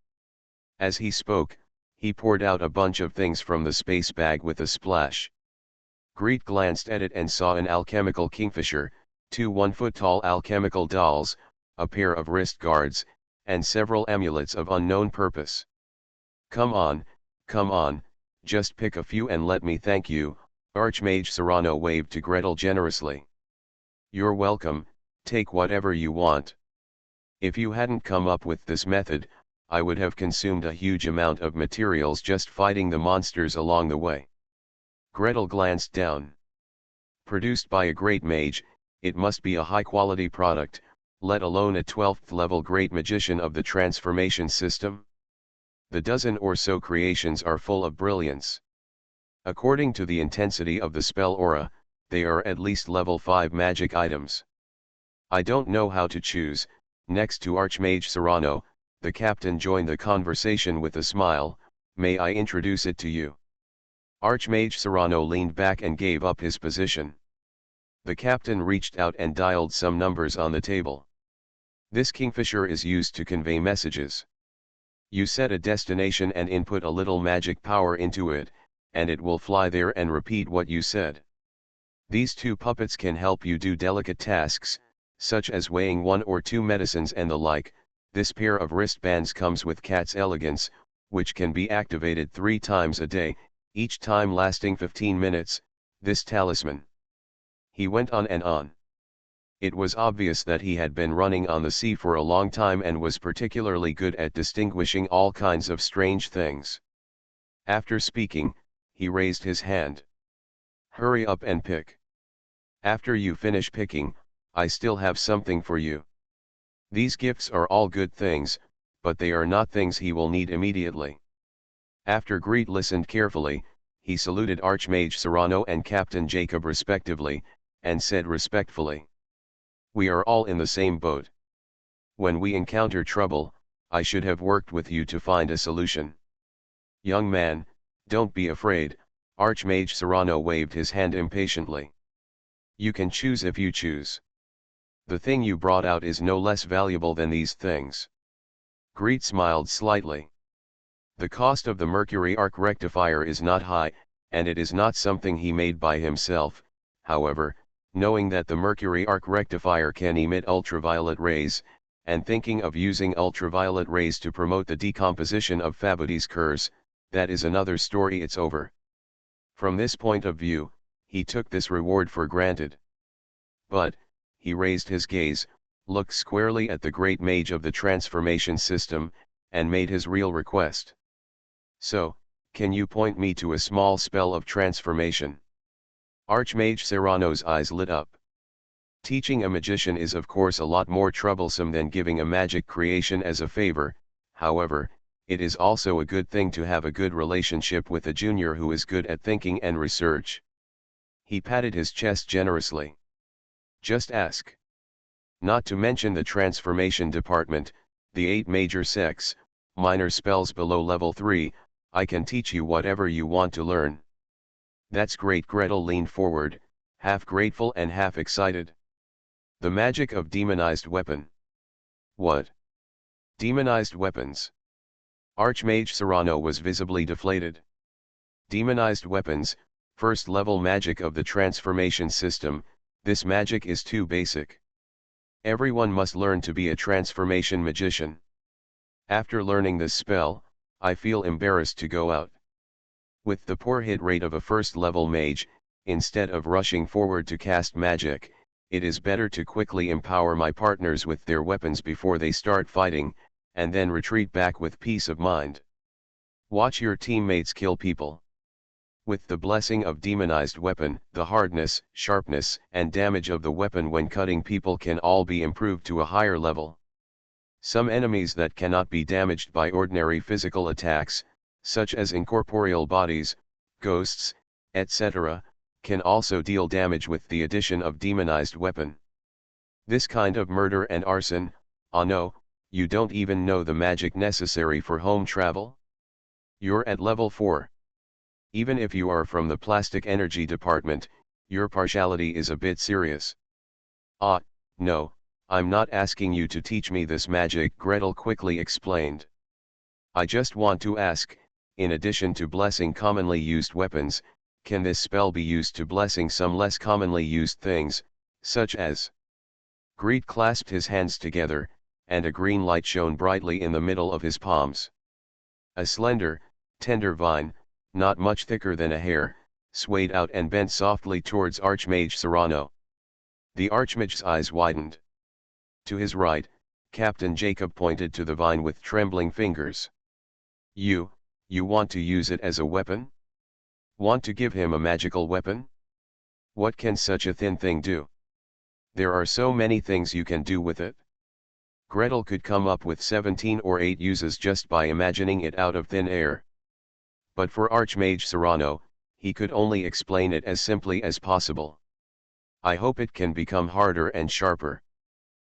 As he spoke, he poured out a bunch of things from the space bag with a splash. Greet glanced at it and saw an alchemical kingfisher, 2 1-foot-tall alchemical dolls, a pair of wrist guards, and several amulets of unknown purpose. Come on, just pick a few and let me thank you, Archmage Serrano waved to Gretel generously. You're welcome, take whatever you want. If you hadn't come up with this method, I would have consumed a huge amount of materials just fighting the monsters along the way. Gretel glanced down. Produced by a great mage, it must be a high-quality product, let alone a 12th level great magician of the transformation system. The dozen or so creations are full of brilliance. According to the intensity of the spell aura, they are at least level 5 magic items. I don't know how to choose. Next to Archmage Serrano, the captain joined the conversation with a smile. May I introduce it to you? Archmage Serrano leaned back and gave up his position. The captain reached out and dialed some numbers on the table. This kingfisher is used to convey messages. You set a destination and input a little magic power into it, and it will fly there and repeat what you said. These 2 puppets can help you do delicate tasks, such as weighing 1 or 2 medicines and the like. This pair of wristbands comes with Cat's Elegance, which can be activated 3 times a day, each time lasting 15 minutes, this talisman. He went on and on. It was obvious that he had been running on the sea for a long time and was particularly good at distinguishing all kinds of strange things. After speaking, he raised his hand. Hurry up and pick. After you finish picking, I still have something for you. These gifts are all good things, but they are not things he will need immediately. After Greet listened carefully, he saluted Archmage Serrano and Captain Jacob respectively, and said respectfully, we are all in the same boat. When we encounter trouble, I should have worked with you to find a solution. Young man, don't be afraid, Archmage Serrano waved his hand impatiently. You can choose if you choose. The thing you brought out is no less valuable than these things. Greet smiled slightly. The cost of the Mercury Arc Rectifier is not high, and it is not something he made by himself. However, knowing that the Mercury Arc Rectifier can emit ultraviolet rays, and thinking of using ultraviolet rays to promote the decomposition of Fabudi's curse, that is another story. It's over. From this point of view, he took this reward for granted. But, he raised his gaze, looked squarely at the great mage of the transformation system, and made his real request. So, can you point me to a small spell of transformation? Archmage Serrano's eyes lit up. Teaching a magician is of course a lot more troublesome than giving a magic creation as a favor. However, it is also a good thing to have a good relationship with a junior who is good at thinking and research. He patted his chest generously. Just ask. Not to mention the transformation department, the 8 major sects, minor spells below level 3, I can teach you whatever you want to learn. That's great. Gretel leaned forward, half grateful and half excited. The magic of demonized weapon. What? Demonized weapons? Archmage Serrano was visibly deflated. Demonized weapons, first level magic of the transformation system. This magic is too basic. Everyone must learn to be a transformation magician. After learning this spell, I feel embarrassed to go out. With the poor hit rate of a first-level mage, instead of rushing forward to cast magic, it is better to quickly empower my partners with their weapons before they start fighting, and then retreat back with peace of mind. Watch your teammates kill people. With the blessing of demonized weapon, the hardness, sharpness, and damage of the weapon when cutting people can all be improved to a higher level. Some enemies that cannot be damaged by ordinary physical attacks, such as incorporeal bodies, ghosts, etc., can also deal damage with the addition of demonized weapon. This kind of murder and arson, ah no, you don't even know the magic necessary for home travel? You're at level 4. Even if you are from the plastic energy department, your partiality is a bit serious. Ah, no, I'm not asking you to teach me this magic, Gretel quickly explained. I just want to ask, in addition to blessing commonly used weapons, can this spell be used to blessing some less commonly used things, such as... Greet clasped his hands together, and a green light shone brightly in the middle of his palms. A slender, tender vine, not much thicker than a hair, swayed out and bent softly towards Archmage Serrano. The Archmage's eyes widened. To his right, Captain Jacob pointed to the vine with trembling fingers. You want to use it as a weapon? Want to give him a magical weapon? What can such a thin thing do? There are so many things you can do with it. Gretel could come up with 17 or 8 uses just by imagining it out of thin air. But for Archmage Serrano, he could only explain it as simply as possible. I hope it can become harder and sharper.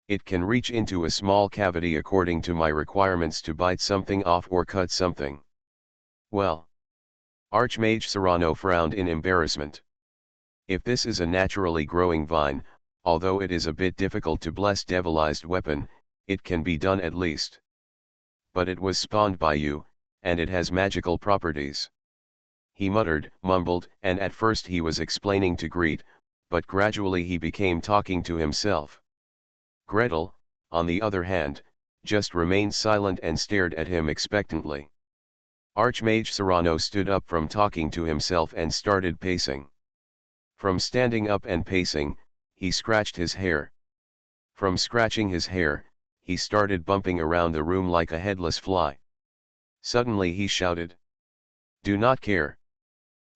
It can reach into a small cavity according to my requirements to bite something off or cut something. Well. Archmage Serrano frowned in embarrassment. If this is a naturally growing vine, although it is a bit difficult to bless devilized weapon, it can be done at least. But it was spawned by you, and it has magical properties. He muttered, mumbled, and at first he was explaining to Greet, but gradually he became talking to himself. Gretel, on the other hand, just remained silent and stared at him expectantly. Archmage Serrano stood up from talking to himself and started pacing. From standing up and pacing, he scratched his hair. From scratching his hair, he started bumping around the room like a headless fly. Suddenly he shouted. Do not care.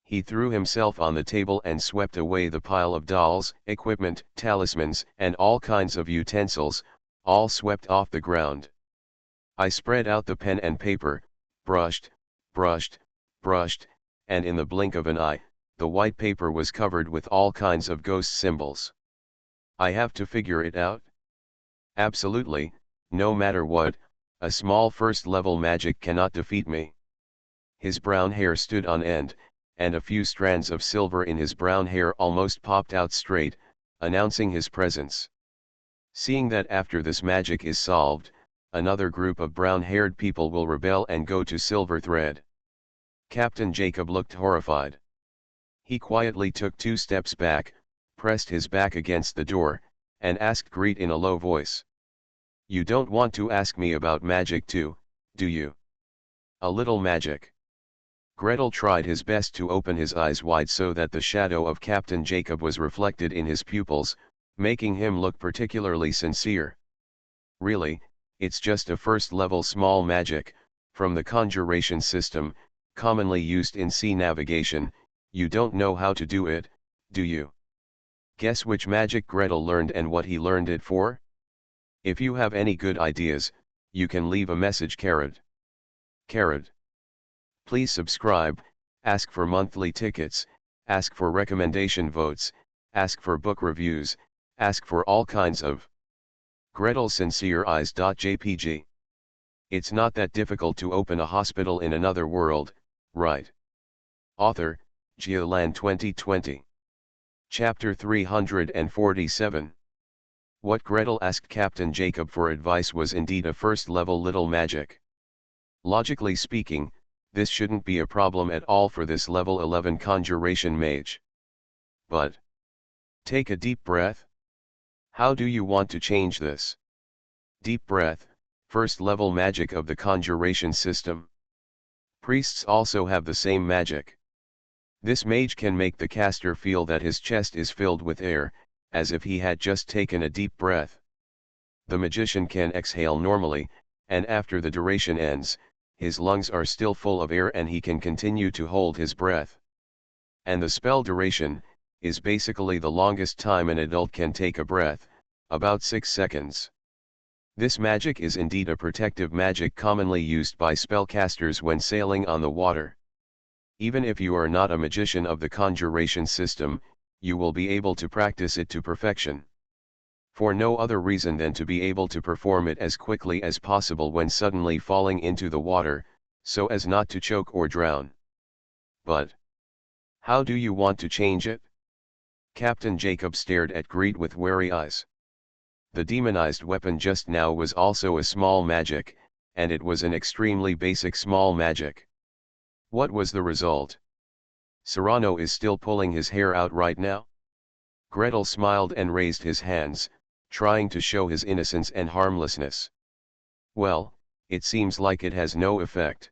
He threw himself on the table and swept away the pile of dolls, equipment, talismans, and all kinds of utensils, all swept off the ground. I spread out the pen and paper, brushed, and in the blink of an eye, the white paper was covered with all kinds of ghost symbols. I have to figure it out? Absolutely, no matter what, a small first-level magic cannot defeat me. His brown hair stood on end, and a few strands of silver in his brown hair almost popped out straight, announcing his presence. Seeing that after this magic is solved, another group of brown-haired people will rebel and go to Silver Thread. Captain Jacob looked horrified. He quietly took 2 steps back, pressed his back against the door, and asked Greet in a low voice. You don't want to ask me about magic too, do you? A little magic. Gretel tried his best to open his eyes wide so that the shadow of Captain Jacob was reflected in his pupils, making him look particularly sincere. Really, it's just a first-level small magic, from the conjuration system, commonly used in sea navigation. You don't know how to do it, do you? Guess which magic Gretel learned and what he learned it for? If you have any good ideas, you can leave a message. Carrot. Please subscribe, ask for monthly tickets, ask for recommendation votes, ask for book reviews, ask for all kinds of Gretel's sincere eyes.jpg. It's not that difficult to open a hospital in another world, right? Author, Giolan 2020. Chapter 347. What Gretel asked Captain Jacob for advice was indeed a first-level little magic. Logically speaking, this shouldn't be a problem at all for this level 11 conjuration mage. But take a deep breath. How do you want to change this? Deep breath, first level magic of the conjuration system. Priests also have the same magic. This mage can make the caster feel that his chest is filled with air, as if he had just taken a deep breath. The magician can exhale normally, and after the duration ends, his lungs are still full of air and he can continue to hold his breath. And the spell duration is basically the longest time an adult can take a breath, about 6 seconds. This magic is indeed a protective magic commonly used by spellcasters when sailing on the water. Even if you are not a magician of the conjuration system, you will be able to practice it to perfection. For no other reason than to be able to perform it as quickly as possible when suddenly falling into the water, so as not to choke or drown. But how do you want to change it? Captain Jacob stared at Greed with wary eyes. The demonized weapon just now was also a small magic, and it was an extremely basic small magic. What was the result? Serrano is still pulling his hair out right now? Gretel smiled and raised his hands, trying to show his innocence and harmlessness. Well, it seems like it has no effect.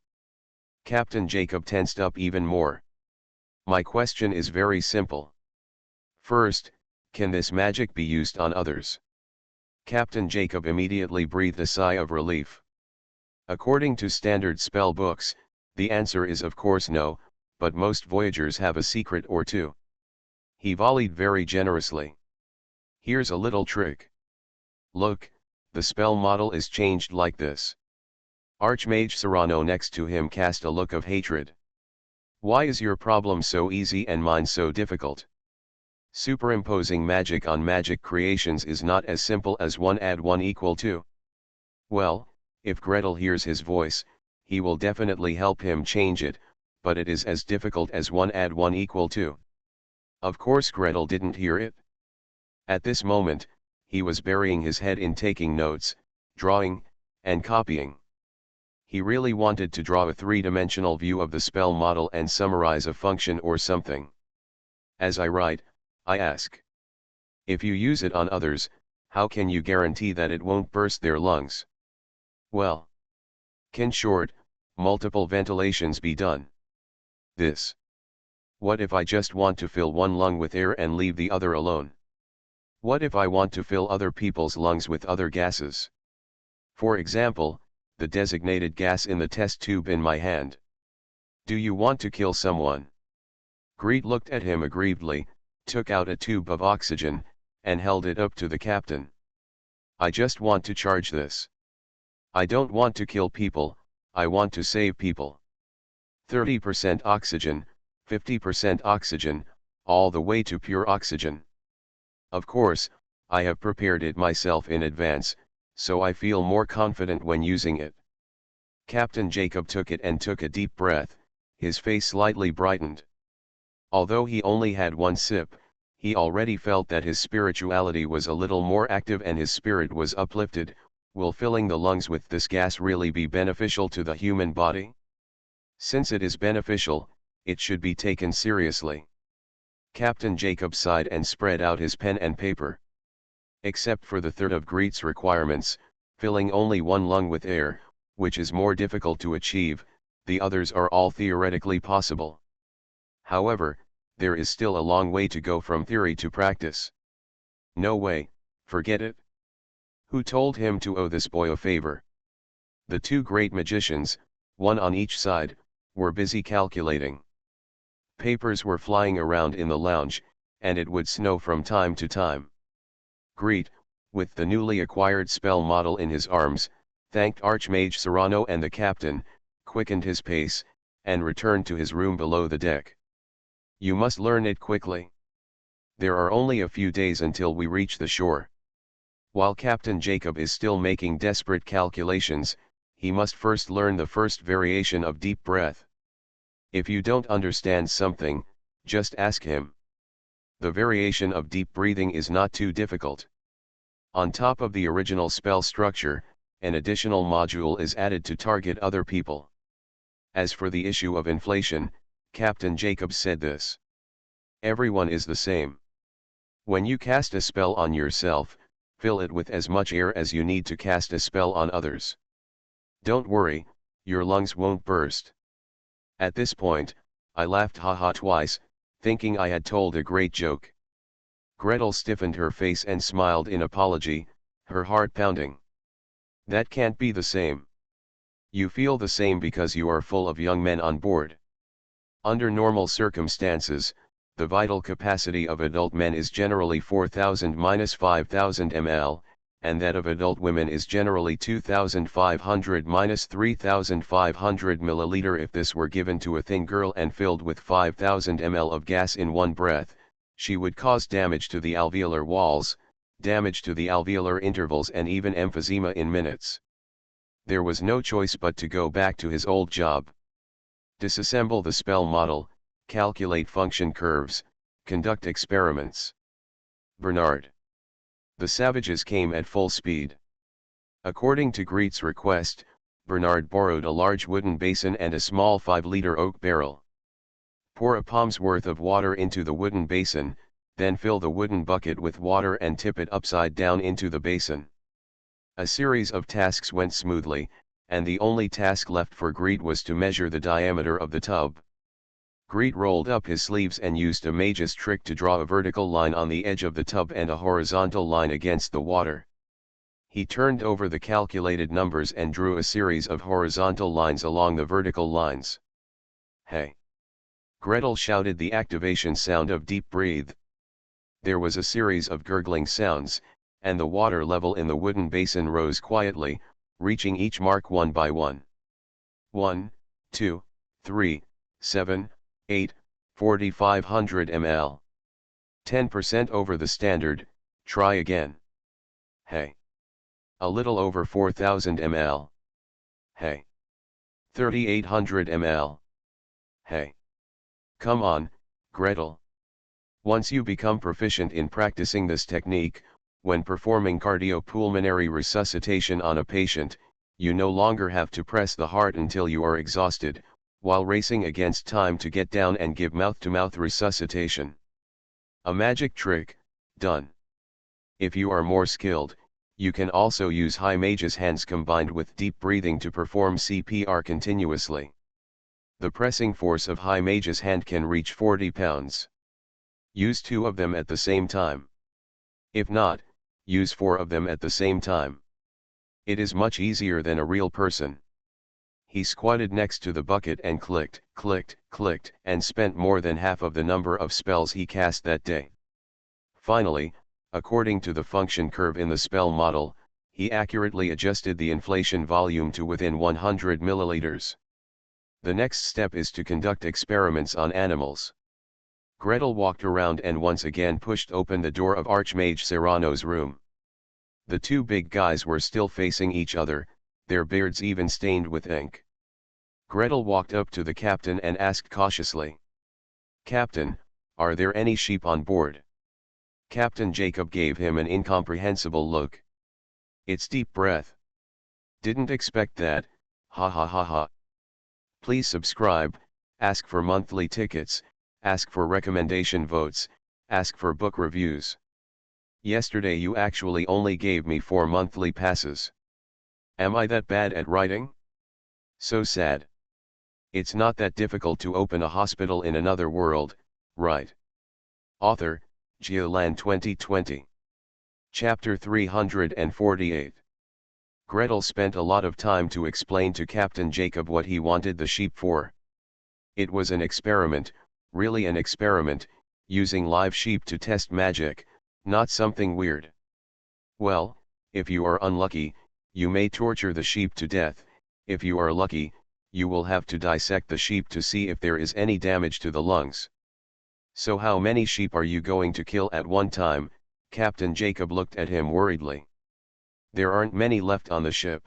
Captain Jacob tensed up even more. My question is very simple. First, can this magic be used on others? Captain Jacob immediately breathed a sigh of relief. According to standard spell books, the answer is of course no, but most voyagers have a secret or two. He volleyed very generously. Here's a little trick. Look, the spell model is changed like this. Archmage Serrano next to him cast a look of hatred. Why is your problem so easy and mine so difficult? Superimposing magic on magic creations is not as simple as 1 + 1 = 2. Well, if Gretel hears his voice, he will definitely help him change it, but it is as difficult as 1 + 1 = 2. Of course Gretel didn't hear it. At this moment, he was burying his head in taking notes, drawing, and copying. He really wanted to draw a three-dimensional view of the spell model and summarize a function or something. As I write, I ask. If you use it on others, how can you guarantee that it won't burst their lungs? Well, can short, multiple ventilations be done? This. What if I just want to fill one lung with air and leave the other alone? What if I want to fill other people's lungs with other gases? For example, the designated gas in the test tube in my hand. Do you want to kill someone? Greed looked at him aggrievedly, took out a tube of oxygen, and held it up to the captain. I just want to charge this. I don't want to kill people, I want to save people. 30% oxygen, 50% oxygen, all the way to pure oxygen. Of course, I have prepared it myself in advance, so I feel more confident when using it. Captain Jacob took it and took a deep breath, his face slightly brightened. Although he only had one sip, he already felt that his spirituality was a little more active and his spirit was uplifted. Will filling the lungs with this gas really be beneficial to the human body? Since it is beneficial, it should be taken seriously. Captain Jacob sighed and spread out his pen and paper. Except for the third of Greet's requirements, filling only one lung with air, which is more difficult to achieve, the others are all theoretically possible. However, there is still a long way to go from theory to practice. No way, forget it. Who told him to owe this boy a favor? The two great magicians, one on each side, were busy calculating. Papers were flying around in the lounge, and it would snow from time to time. Greet, with the newly acquired spell model in his arms, thanked Archmage Serrano and the captain, quickened his pace, and returned to his room below the deck. You must learn it quickly. There are only a few days until we reach the shore. While Captain Jacob is still making desperate calculations, he must first learn the first variation of deep breath. If you don't understand something, just ask him. The variation of deep breathing is not too difficult. On top of the original spell structure, an additional module is added to target other people. As for the issue of inflation, Captain Jacob said this. Everyone is the same. When you cast a spell on yourself, fill it with as much air as you need to cast a spell on others. Don't worry, your lungs won't burst. At this point, I laughed haha twice, thinking I had told a great joke. Gretel stiffened her face and smiled in apology, her heart pounding. That can't be the same. You feel the same because you are full of young men on board. Under normal circumstances, the vital capacity of adult men is generally 4,000-5,000 ml, and that of adult women is generally 2,500-3,500 ml. If this were given to a thin girl and filled with 5,000 ml of gas in one breath, she would cause damage to the alveolar walls, damage to the alveolar intervals, and even emphysema in minutes. There was no choice but to go back to his old job. Disassemble the spell model, calculate function curves, conduct experiments. Bernard. The savages came at full speed. According to Greet's request, Bernard borrowed a large wooden basin and a small 5-liter oak barrel. Pour a palm's worth of water into the wooden basin, then fill the wooden bucket with water and tip it upside down into the basin. A series of tasks went smoothly, and the only task left for Greet was to measure the diameter of the tub. Greet rolled up his sleeves and used a mage's trick to draw a vertical line on the edge of the tub and a horizontal line against the water. He turned over the calculated numbers and drew a series of horizontal lines along the vertical lines. Hey! Gretel shouted the activation sound of deep breathe. There was a series of gurgling sounds, and the water level in the wooden basin rose quietly, reaching each mark one by one. 1, 2, 3, 7, 8, 4,500 ml. 10% over the standard, try again. Hey. A little over 4,000 ml. Hey. 3,800 ml. Hey. Come on, Gretel. Once you become proficient in practicing this technique, when performing cardiopulmonary resuscitation on a patient, you no longer have to press the heart until you are exhausted, while racing against time to get down and give mouth-to-mouth resuscitation. A magic trick, done. If you are more skilled, you can also use high mage's hands combined with deep breathing to perform CPR continuously. The pressing force of high mage's hand can reach 40 pounds. Use 2 of them at the same time. If not, use 4 of them at the same time. It is much easier than a real person. He squatted next to the bucket and clicked, clicked, clicked, and spent more than half of the number of spells he cast that day. Finally, according to the function curve in the spell model, he accurately adjusted the inflation volume to within 100 milliliters. The next step is to conduct experiments on animals. Gretel walked around and once again pushed open the door of Archmage Serrano's room. The two big guys were still facing each other, their beards even stained with ink. Gretel walked up to the captain and asked cautiously, "Captain, are there any sheep on board?" Captain Jacob gave him an incomprehensible look. "It's deep breath. Didn't expect that, ha ha ha ha. Please subscribe, ask for monthly tickets, ask for recommendation votes, ask for book reviews. Yesterday you actually only gave me 4 monthly passes. Am I that bad at writing? So sad. It's not that difficult to open a hospital in another world, right?" Author, Geoland 2020. Chapter 348. Gretel spent a lot of time to explain to Captain Jacob what he wanted the sheep for. It was an experiment, really an experiment, using live sheep to test magic, not something weird. Well, if you are unlucky, you may torture the sheep to death. If you are lucky, you will have to dissect the sheep to see if there is any damage to the lungs. So how many sheep are you going to kill at one time? Captain Jacob looked at him worriedly. There aren't many left on the ship.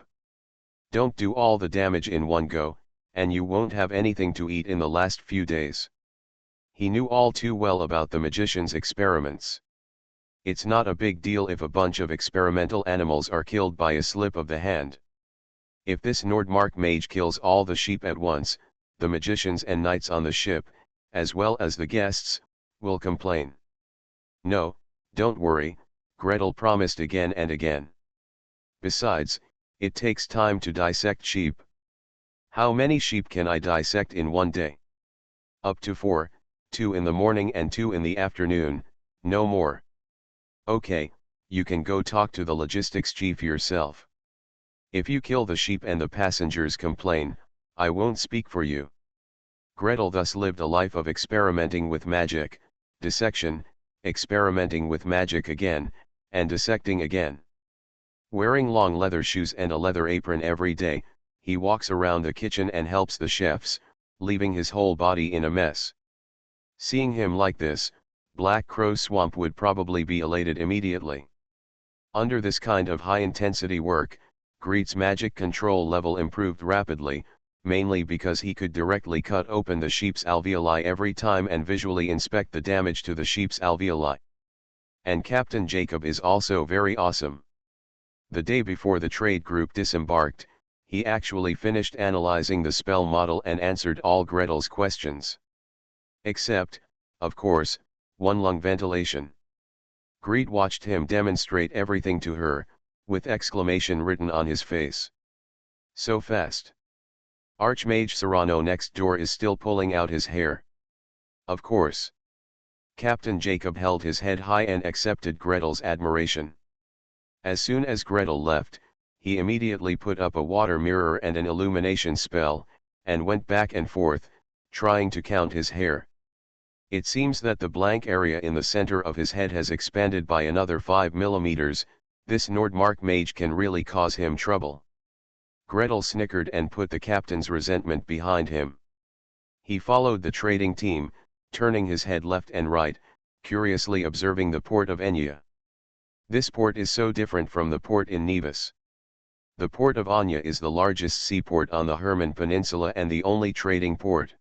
Don't do all the damage in one go, and you won't have anything to eat in the last few days. He knew all too well about the magician's experiments. It's not a big deal if a bunch of experimental animals are killed by a slip of the hand. If this Nordmark mage kills all the sheep at once, the magicians and knights on the ship, as well as the guests, will complain. No, don't worry, Gretel promised again and again. Besides, it takes time to dissect sheep. How many sheep can I dissect in one day? Up to 4, 2 in the morning and 2 in the afternoon, no more. Okay, you can go talk to the logistics chief yourself. If you kill the sheep and the passengers complain, I won't speak for you. Gretel thus lived a life of experimenting with magic, dissection, experimenting with magic again, and dissecting again. Wearing long leather shoes and a leather apron every day, he walks around the kitchen and helps the chefs, leaving his whole body in a mess. Seeing him like this, Black Crow Swamp would probably be elated immediately. Under this kind of high-intensity work, Greet's magic control level improved rapidly, mainly because he could directly cut open the sheep's alveoli every time and visually inspect the damage to the sheep's alveoli. And Captain Jacob is also very awesome. The day before the trade group disembarked, he actually finished analyzing the spell model and answered all Gretel's questions. Except, of course, one lung ventilation. Greet watched him demonstrate everything to her, with exclamation written on his face. So fast. Archmage Serrano next door is still pulling out his hair. Of course. Captain Jacob held his head high and accepted Gretel's admiration. As soon as Gretel left, he immediately put up a water mirror and an illumination spell, and went back and forth, trying to count his hair. It seems that the blank area in the center of his head has expanded by another 5 mm, this Nordmark mage can really cause him trouble. Gretel snickered and put the captain's resentment behind him. He followed the trading team, turning his head left and right, curiously observing the port of Enya. This port is so different from the port in Nevis. The port of Anya is the largest seaport on the Herman Peninsula and the only trading port.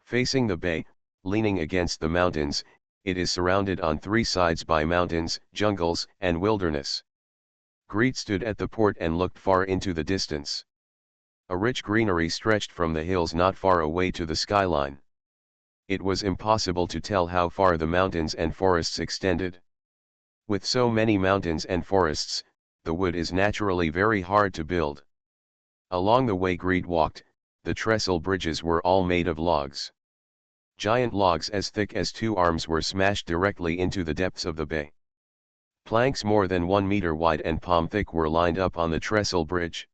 Facing the bay, leaning against the mountains, it is surrounded on 3 sides by mountains, jungles, and wilderness. Greet stood at the port and looked far into the distance. A rich greenery stretched from the hills not far away to the skyline. It was impossible to tell how far the mountains and forests extended. With so many mountains and forests, the wood is naturally very hard to build. Along the way Greet walked, the trestle bridges were all made of logs. Giant logs as thick as 2 arms were smashed directly into the depths of the bay. Planks more than 1 meter wide and palm thick were lined up on the trestle bridge.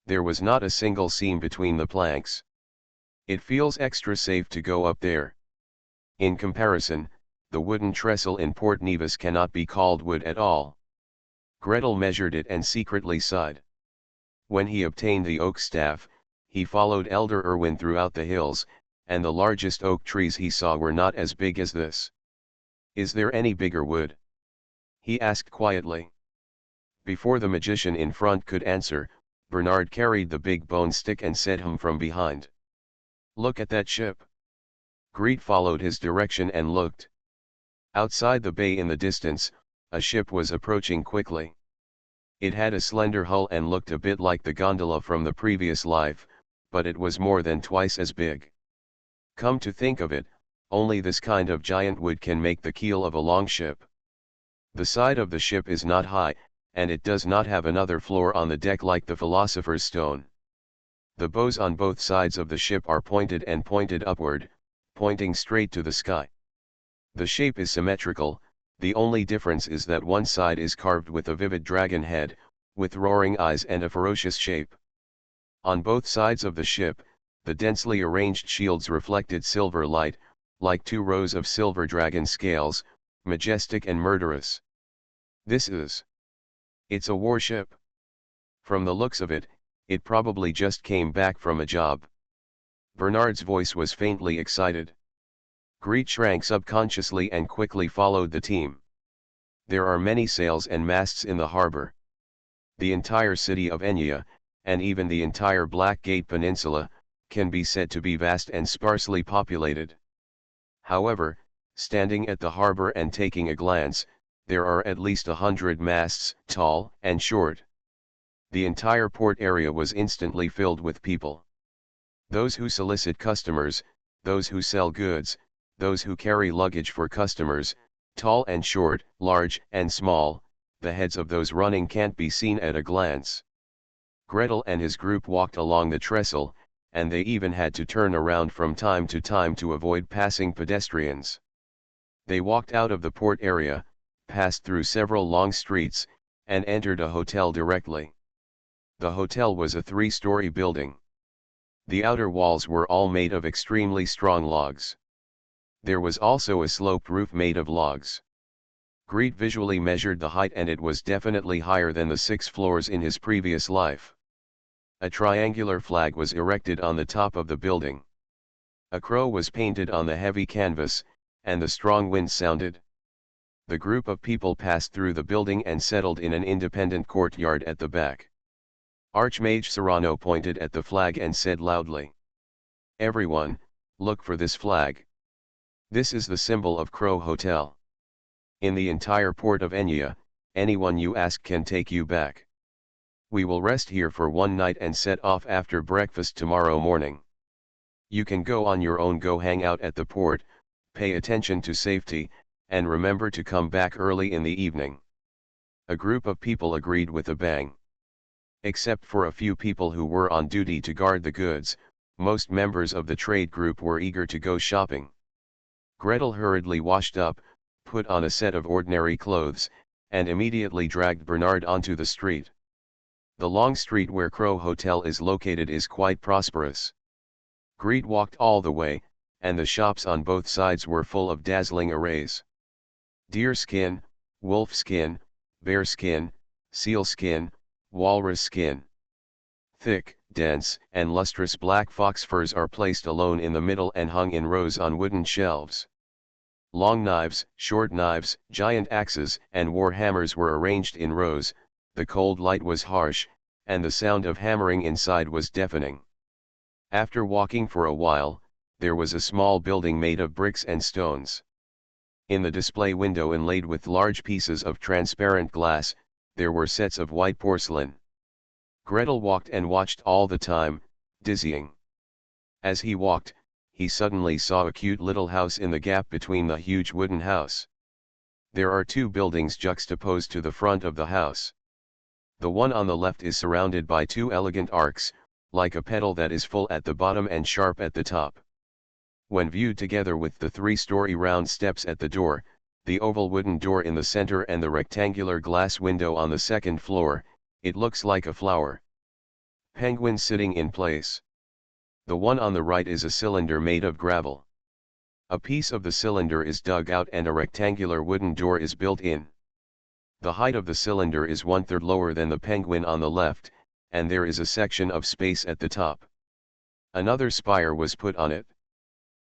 There was not a single seam between the planks. It feels extra safe to go up there. In comparison, the wooden trestle in Port Nevis cannot be called wood at all. Gretel measured it and secretly sighed. When he obtained the oak staff, he followed Elder Irwin throughout the hills, and the largest oak trees he saw were not as big as this. Is there any bigger wood? He asked quietly. Before the magician in front could answer, Bernard carried the big bone stick and said from behind. Look at that ship. Greet followed his direction and looked. Outside the bay in the distance, a ship was approaching quickly. It had a slender hull and looked a bit like the gondola from the previous life, but it was more than twice as big. Come to think of it, only this kind of giant wood can make the keel of a long ship. The side of the ship is not high, and it does not have another floor on the deck like the Philosopher's Stone. The bows on both sides of the ship are pointed and pointed upward, pointing straight to the sky. The shape is symmetrical, the only difference is that one side is carved with a vivid dragon head, with roaring eyes and a ferocious shape. On both sides of the ship, the densely arranged shields reflected silver light, like 2 rows of silver dragon scales, majestic and murderous. It's a warship. From the looks of it, it probably just came back from a job. Bernard's voice was faintly excited. Greet shrank subconsciously and quickly followed the team. There are many sails and masts in the harbor. The entire city of Enya, and even the entire Blackgate Peninsula, can be said to be vast and sparsely populated. However, standing at the harbor and taking a glance, there are at least 100 masts, tall and short. The entire port area was instantly filled with people. Those who solicit customers, those who sell goods, those who carry luggage for customers, tall and short, large and small, the heads of those running can't be seen at a glance. Gretel and his group walked along the trestle, and they even had to turn around from time to time to avoid passing pedestrians. They walked out of the port area, passed through several long streets, and entered a hotel directly. The hotel was a 3-story building. The outer walls were all made of extremely strong logs. There was also a sloped roof made of logs. Greed visually measured the height, and it was definitely higher than the 6 floors in his previous life. A triangular flag was erected on the top of the building. A crow was painted on the heavy canvas, and the strong wind sounded. The group of people passed through the building and settled in an independent courtyard at the back. Archmage Serrano pointed at the flag and said loudly, "Everyone, look for this flag. This is the symbol of Crow Hotel. In the entire port of Enya, anyone you ask can take you back. We will rest here for one night and set off after breakfast tomorrow morning. You can go on your own, go hang out at the port, pay attention to safety, and remember to come back early in the evening." A group of people agreed with a bang. Except for a few people who were on duty to guard the goods, most members of the trade group were eager to go shopping. Gretel hurriedly washed up, put on a set of ordinary clothes, and immediately dragged Bernard onto the street. The long street where Crow Hotel is located is quite prosperous. Greed walked all the way, and the shops on both sides were full of dazzling arrays. Deer skin, wolf skin, bear skin, seal skin, walrus skin. Thick, dense, and lustrous black fox furs are placed alone in the middle and hung in rows on wooden shelves. Long knives, short knives, giant axes, and war hammers were arranged in rows. The cold light was harsh, and the sound of hammering inside was deafening. After walking for a while, there was a small building made of bricks and stones. In the display window, inlaid with large pieces of transparent glass, there were sets of white porcelain. Gretel walked and watched all the time, dizzying. As he walked, he suddenly saw a cute little house in the gap between the huge wooden house. There are 2 buildings juxtaposed to the front of the house. The one on the left is surrounded by 2 elegant arcs, like a petal that is full at the bottom and sharp at the top. When viewed together with the 3-story round steps at the door, the oval wooden door in the center, and the rectangular glass window on the 2nd floor, it looks like a flower. Penguin sitting in place. The one on the right is a cylinder made of gravel. A piece of the cylinder is dug out and a rectangular wooden door is built in. The height of the cylinder is 1/3 lower than the penguin on the left, and there is a section of space at the top. Another spire was put on it.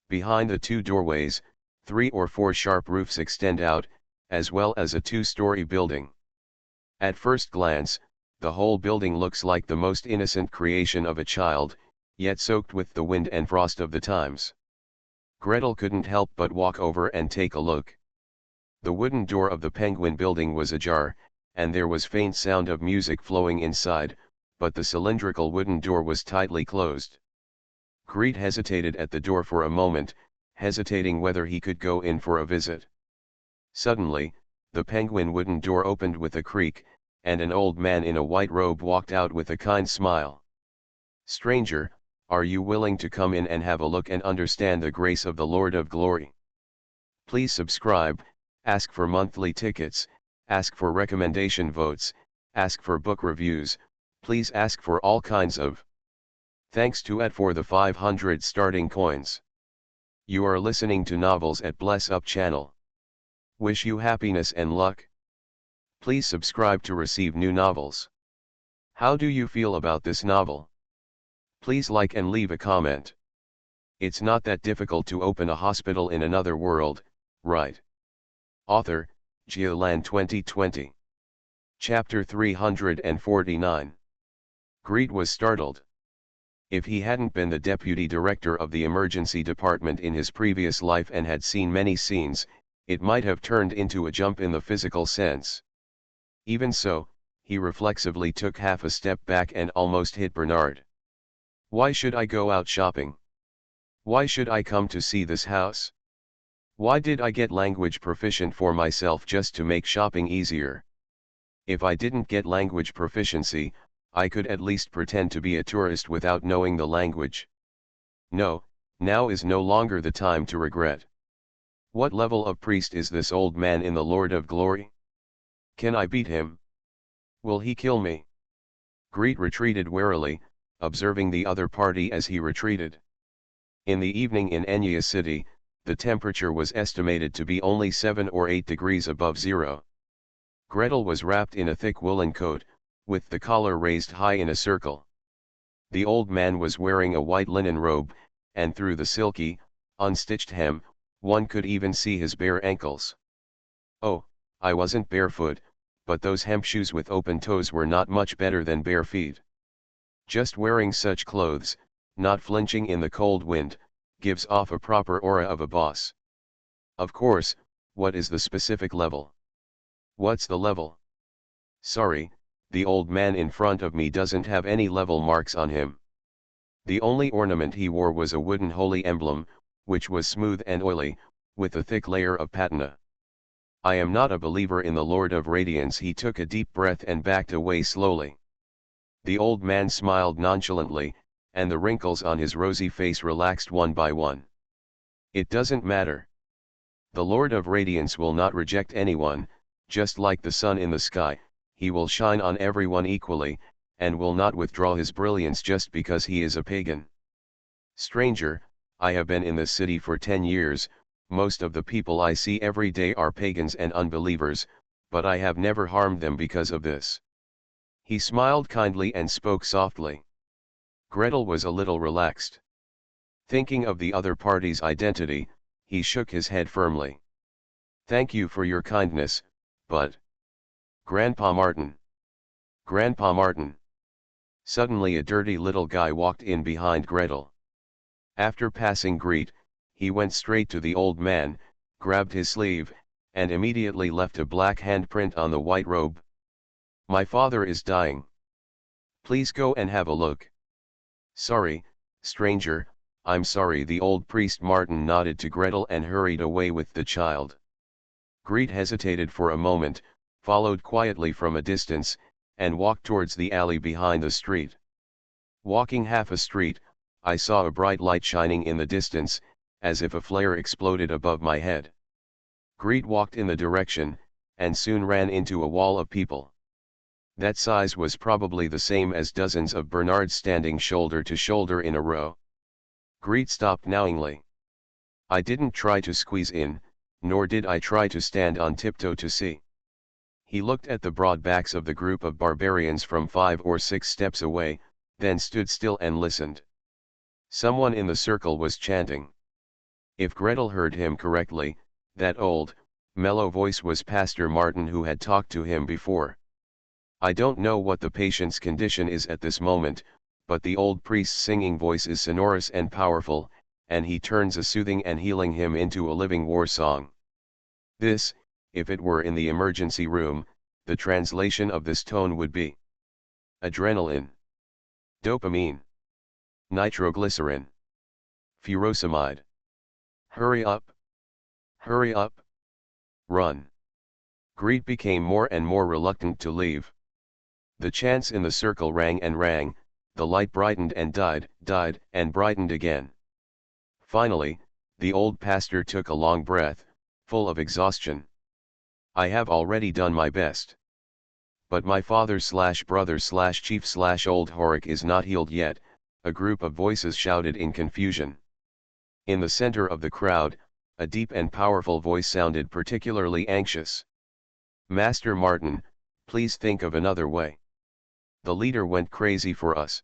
Behind the 2 doorways, 3 or 4 sharp roofs extend out, as well as a 2-story building. At first glance, the whole building looks like the most innocent creation of a child, yet soaked with the wind and frost of the times. Gretel couldn't help but walk over and take a look. The wooden door of the penguin building was ajar, and there was faint sound of music flowing inside, but the cylindrical wooden door was tightly closed. Greed hesitated at the door for a moment, hesitating whether he could go in for a visit. Suddenly, the penguin wooden door opened with a creak, and an old man in a white robe walked out with a kind smile. "Stranger, are you willing to come in and have a look and understand the grace of the Lord of Glory? Please subscribe, ask for monthly tickets, ask for recommendation votes, ask for book reviews, please ask for all kinds of. Thanks to Ed for the 500 starting coins. You are listening to Novels at Bless Up channel. Wish you happiness and luck. Please subscribe to receive new novels. How do you feel about this novel? Please like and leave a comment. It's not that difficult to open a hospital in another world, right? Author, Giolan 2020. Chapter 349. Greed was startled. If he hadn't been the deputy director of the emergency department in his previous life and had seen many scenes, it might have turned into a jump in the physical sense. Even so, he reflexively took half a step back and almost hit Bernard. Why should I go out shopping? Why should I come to see this house? Why did I get language proficient for myself just to make shopping easier? If I didn't get language proficiency, I could at least pretend to be a tourist without knowing the language. No, now is no longer the time to regret. What level of priest is this old man in the Lord of Glory? Can I beat him? Will he kill me? Greet retreated warily, observing the other party as he retreated. In the evening in Enya city, the temperature was estimated to be only 7 or 8 degrees above zero. Gretel was wrapped in a thick woolen coat, with the collar raised high in a circle. The old man was wearing a white linen robe, and through the silky, unstitched hem, one could even see his bare ankles. Oh, I wasn't barefoot, but those hemp shoes with open toes were not much better than bare feet. Just wearing such clothes, not flinching in the cold wind, gives off a proper aura of a boss. Of course, what is the specific level? What's the level? Sorry, the old man in front of me doesn't have any level marks on him. The only ornament he wore was a wooden holy emblem, which was smooth and oily, with a thick layer of patina. I am not a believer in the Lord of Radiance. He took a deep breath and backed away slowly. The old man smiled nonchalantly, and the wrinkles on his rosy face relaxed one by one. It doesn't matter. The Lord of Radiance will not reject anyone, just like the sun in the sky, he will shine on everyone equally, and will not withdraw his brilliance just because he is a pagan. Stranger, I have been in this city for 10 years, most of the people I see every day are pagans and unbelievers, but I have never harmed them because of this. He smiled kindly and spoke softly. Gretel was a little relaxed. Thinking of the other party's identity, he shook his head firmly. Thank you for your kindness, but... Grandpa Martin. Grandpa Martin. Suddenly a dirty little guy walked in behind Gretel. After passing Greet, he went straight to the old man, grabbed his sleeve, and immediately left a black handprint on the white robe. My father is dying. Please go and have a look. Sorry, stranger, I'm sorry. The old priest Martin nodded to Gretel and hurried away with the child. Greet hesitated for a moment, followed quietly from a distance, and walked towards the alley behind the street. Walking half a street, I saw a bright light shining in the distance, as if a flare exploded above my head. Greet walked in the direction, and soon ran into a wall of people. That size was probably the same as dozens of Bernards standing shoulder to shoulder in a row. Greet stopped knowingly. I didn't try to squeeze in, nor did I try to stand on tiptoe to see. He looked at the broad backs of the group of barbarians from 5 or 6 steps away, then stood still and listened. Someone in the circle was chanting. If Gretel heard him correctly, that old, mellow voice was Pastor Martin, who had talked to him before. I don't know what the patient's condition is at this moment, but the old priest's singing voice is sonorous and powerful, and he turns a soothing and healing hymn into a living war song. This, if it were in the emergency room, the translation of this tone would be: adrenaline, dopamine, nitroglycerin, furosemide. Hurry up! Hurry up! Run! Greet became more and more reluctant to leave. The chants in the circle rang and rang, the light brightened and died and brightened again. Finally, the old pastor took a long breath, full of exhaustion. I have already done my best. But my father/brother/chief/old Horik is not healed yet, a group of voices shouted in confusion. In the center of the crowd, a deep and powerful voice sounded particularly anxious. Master Martin, please think of another way. The leader went crazy for us.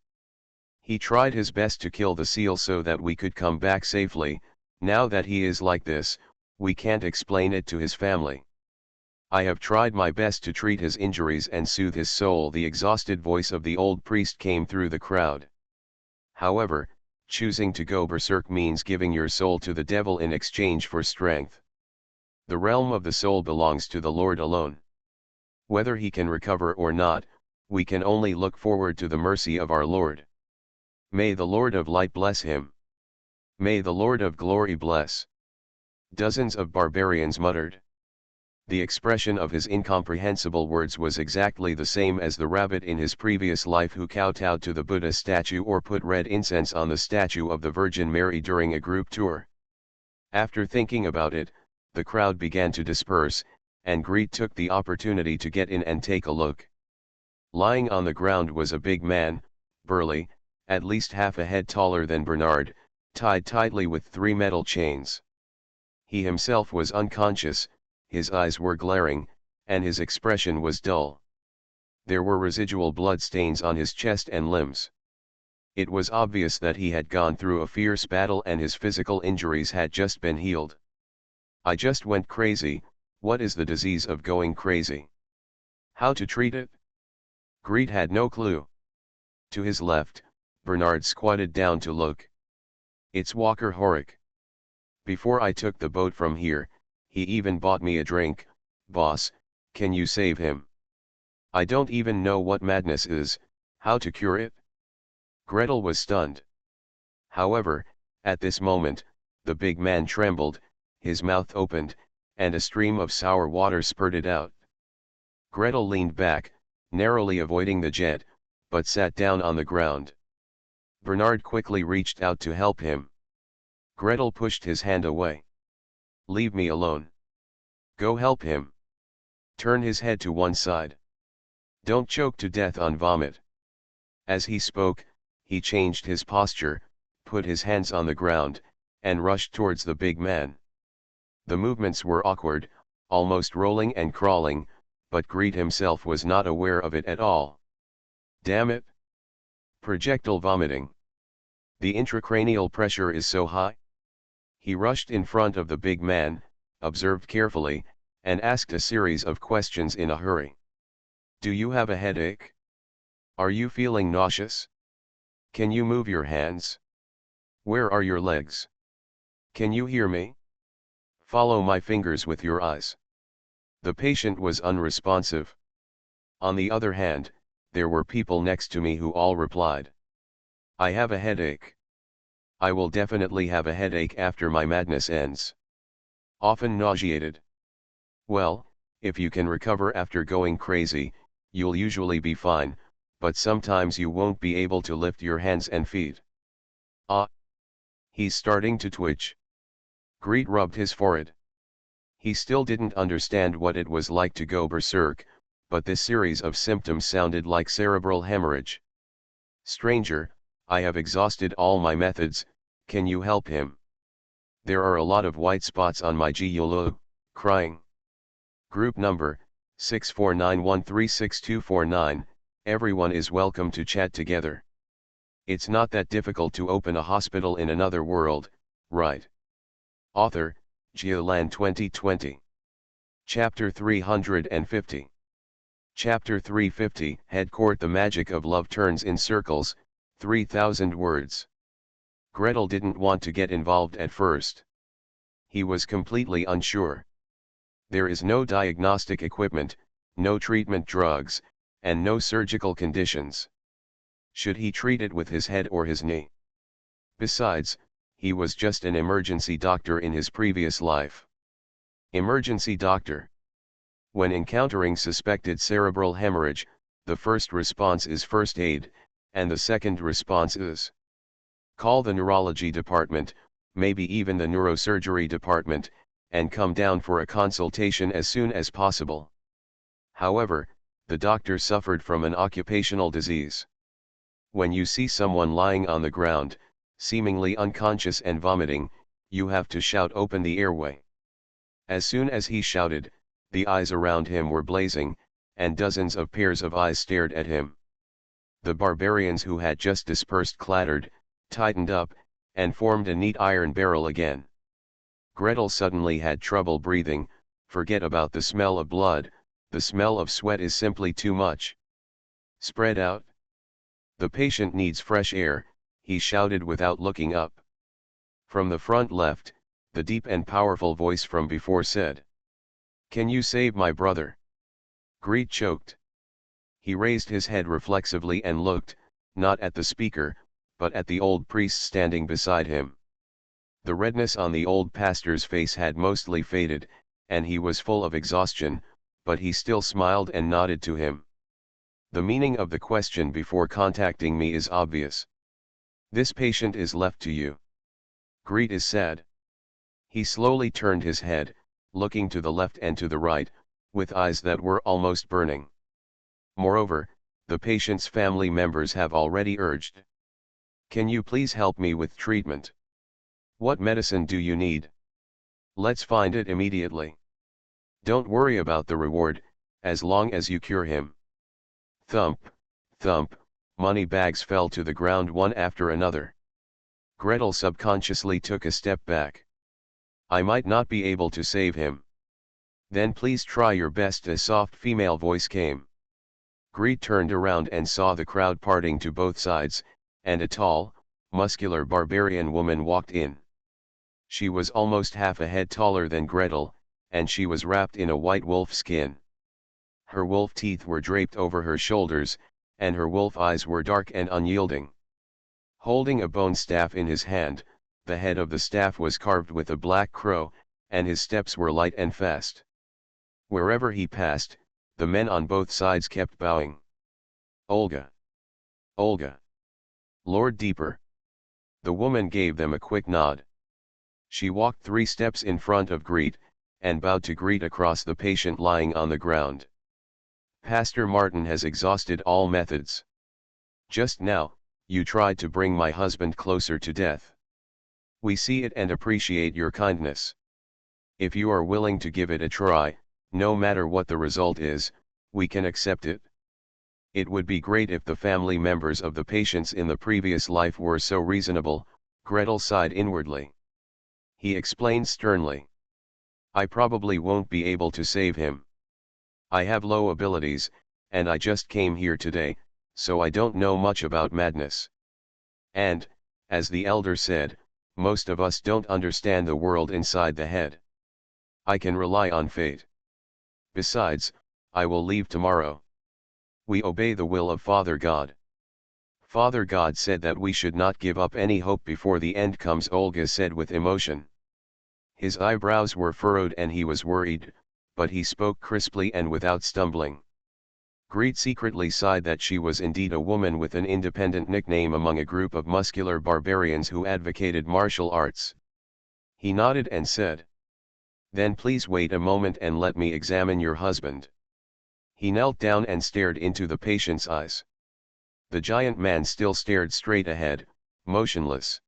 He tried his best to kill the seal so that we could come back safely. Now that he is like this, we can't explain it to his family. I have tried my best to treat his injuries and soothe his soul. The exhausted voice of the old priest came through the crowd. However, choosing to go berserk means giving your soul to the devil in exchange for strength. The realm of the soul belongs to the Lord alone. Whether he can recover or not, we can only look forward to the mercy of our Lord. May the Lord of Light bless him. May the Lord of Glory bless. Dozens of barbarians muttered. The expression of his incomprehensible words was exactly the same as the rabbit in his previous life who kowtowed to the Buddha statue or put red incense on the statue of the Virgin Mary during a group tour. After thinking about it, the crowd began to disperse, and Greet took the opportunity to get in and take a look. Lying on the ground was a big man, burly, at least half a head taller than Bernard, tied tightly with 3 metal chains. He himself was unconscious, his eyes were glaring, and his expression was dull. There were residual blood stains on his chest and limbs. It was obvious that he had gone through a fierce battle and his physical injuries had just been healed. I just went crazy. What is the disease of going crazy? How to treat it? Greed had no clue. To his left, Bernard squatted down to look. It's Walker Horick. Before I took the boat from here, he even bought me a drink. Boss, can you save him? I don't even know what madness is, how to cure it? Gretel was stunned. However, at this moment, the big man trembled, his mouth opened, and a stream of sour water spurted out. Gretel leaned back, narrowly avoiding the jet, but sat down on the ground. Bernard quickly reached out to help him. Gretel pushed his hand away. Leave me alone. Go help him. Turn his head to one side. Don't choke to death on vomit. As he spoke, he changed his posture, put his hands on the ground, and rushed towards the big man. The movements were awkward, almost rolling and crawling, but Greed himself was not aware of it at all. Damn it! Projectile vomiting. The intracranial pressure is so high. He rushed in front of the big man, observed carefully, and asked a series of questions in a hurry. Do you have a headache? Are you feeling nauseous? Can you move your hands? Where are your legs? Can you hear me? Follow my fingers with your eyes. The patient was unresponsive. On the other hand, there were people next to me who all replied. I have a headache. I will definitely have a headache after my madness ends. Often nauseated. Well, if you can recover after going crazy, you'll usually be fine, but sometimes you won't be able to lift your hands and feet. Ah! He's starting to twitch. Greed rubbed his forehead. He still didn't understand what it was like to go berserk, but this series of symptoms sounded like cerebral hemorrhage. Stranger, I have exhausted all my methods, can you help him? There are a lot of white spots on my GULO, crying. Group number, 649136249, everyone is welcome to chat together. It's not that difficult to open a hospital in another world, right? Author, Geoland 2020. Chapter 350. Chapter 350, Head Court. The magic of love turns in circles, 3,000 words. Gretel didn't want to get involved at first. He was completely unsure. There is no diagnostic equipment, no treatment drugs, and no surgical conditions. Should he treat it with his head or his knee? Besides, he was just an emergency doctor in his previous life. Emergency doctor. When encountering suspected cerebral hemorrhage, the first response is first aid, and the second response is call the neurology department, maybe even the neurosurgery department, and come down for a consultation as soon as possible. However, the doctor suffered from an occupational disease. When you see someone lying on the ground, seemingly unconscious and vomiting, you have to shout, open the airway. As soon as he shouted, the eyes around him were blazing, and dozens of pairs of eyes stared at him. The barbarians who had just dispersed clattered, tightened up, and formed a neat iron barrel again. Gretel suddenly had trouble breathing. Forget about the smell of blood, the smell of sweat is simply too much. Spread out. The patient needs fresh air, he shouted without looking up. From the front left, the deep and powerful voice from before said, can you save my brother? Greed choked. He raised his head reflexively and looked, not at the speaker, but at the old priest standing beside him. The redness on the old pastor's face had mostly faded, and he was full of exhaustion, but he still smiled and nodded to him. The meaning of the question before contacting me is obvious. This patient is left to you. Greed is sad. He slowly turned his head, looking to the left and to the right, with eyes that were almost burning. Moreover, the patient's family members have already urged. Can you please help me with treatment? What medicine do you need? Let's find it immediately. Don't worry about the reward, as long as you cure him. Thump, thump, money bags fell to the ground one after another. Gretel subconsciously took a step back. I might not be able to save him. Then please try your best. A soft female voice came. Greet turned around and saw the crowd parting to both sides, and a tall, muscular barbarian woman walked in. She was almost half a head taller than Gretel, and she was wrapped in a white wolf skin. Her wolf teeth were draped over her shoulders, and her wolf eyes were dark and unyielding. Holding a bone staff in his hand, the head of the staff was carved with a black crow, and his steps were light and fast. Wherever he passed, the men on both sides kept bowing. Olga! Olga! Lord Deeper! The woman gave them a quick nod. She walked 3 steps in front of Greet, and bowed to Greet across the patient lying on the ground. Pastor Martin has exhausted all methods. Just now, you tried to bring my husband closer to death. We see it and appreciate your kindness. If you are willing to give it a try, no matter what the result is, we can accept it. It would be great if the family members of the patients in the previous life were so reasonable. Gretel sighed inwardly. He explained sternly. I probably won't be able to save him. I have low abilities, and I just came here today, so I don't know much about madness. And, as the elder said, most of us don't understand the world inside the head. I can rely on fate. Besides, I will leave tomorrow. We obey the will of Father God. Father God said that we should not give up any hope before the end comes, Olga said with emotion. His eyebrows were furrowed and he was worried, but he spoke crisply and without stumbling. Greet secretly sighed that she was indeed a woman with an independent nickname among a group of muscular barbarians who advocated martial arts. He nodded and said, Then please wait a moment and let me examine your husband. He knelt down and stared into the patient's eyes. The giant man still stared straight ahead, motionless.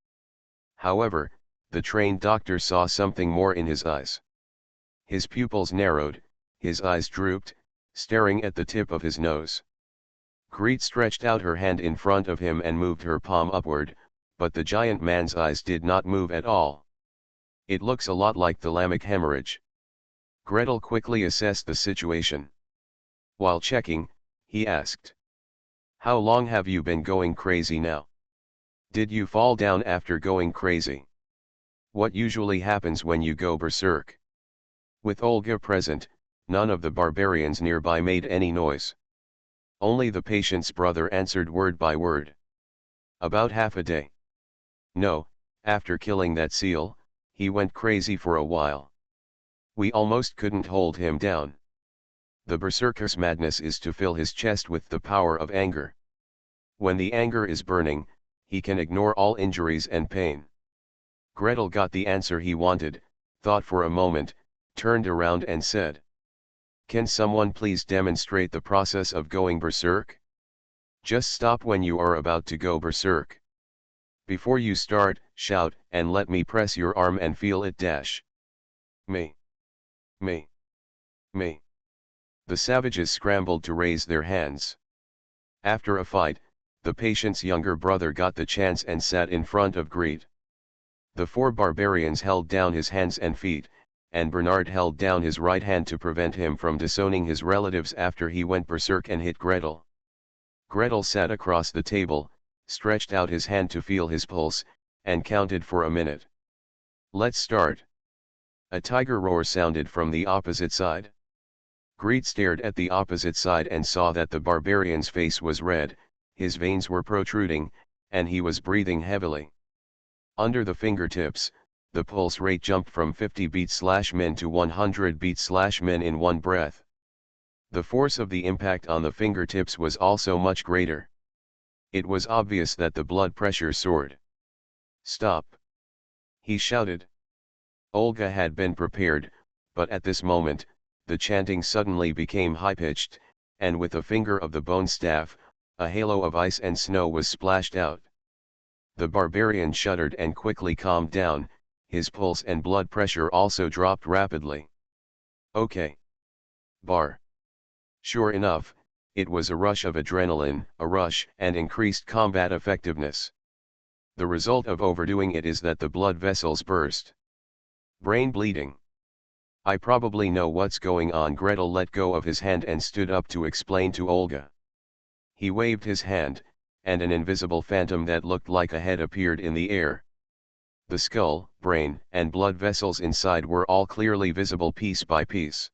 However, the trained doctor saw something more in his eyes. His pupils narrowed, his eyes drooped, staring at the tip of his nose. Greet stretched out her hand in front of him and moved her palm upward, but the giant man's eyes did not move at all. It looks a lot like thalamic hemorrhage. Gretel quickly assessed the situation. While checking, he asked, How long have you been going crazy now? Did you fall down after going crazy? What usually happens when you go berserk? With Olga present, none of the barbarians nearby made any noise. Only the patient's brother answered word by word. About half a day. No, after killing that seal, he went crazy for a while. We almost couldn't hold him down. The berserker's madness is to fill his chest with the power of anger. When the anger is burning, he can ignore all injuries and pain. Gretel got the answer he wanted, thought for a moment, turned around and said, Can someone please demonstrate the process of going berserk? Just stop when you are about to go berserk. Before you start, shout, and let me press your arm and feel it dash. Me. Me. Me. The savages scrambled to raise their hands. After a fight, the patient's younger brother got the chance and sat in front of Greet. The 4 barbarians held down his hands and feet, and Bernard held down his right hand to prevent him from disowning his relatives after he went berserk and hit Gretel. Gretel sat across the table, stretched out his hand to feel his pulse, and counted for a minute. Let's start. A tiger roar sounded from the opposite side. Greet stared at the opposite side and saw that the barbarian's face was red, his veins were protruding, and he was breathing heavily. Under the fingertips, the pulse rate jumped from 50 beats/min to 100 beats/min in one breath. The force of the impact on the fingertips was also much greater. It was obvious that the blood pressure soared. Stop! He shouted. Olga had been prepared, but at this moment, the chanting suddenly became high-pitched, and with a finger of the bone staff, A halo of ice and snow was splashed out. The barbarian shuddered and quickly calmed down, his pulse and blood pressure also dropped rapidly. Okay. Bar. Sure enough, it was a rush of adrenaline, a rush and increased combat effectiveness. The result of overdoing it is that the blood vessels burst. Brain bleeding. I probably know what's going on. Gretel let go of his hand and stood up to explain to Olga. He waved his hand, and an invisible phantom that looked like a head appeared in the air. The skull, brain, and blood vessels inside were all clearly visible piece by piece.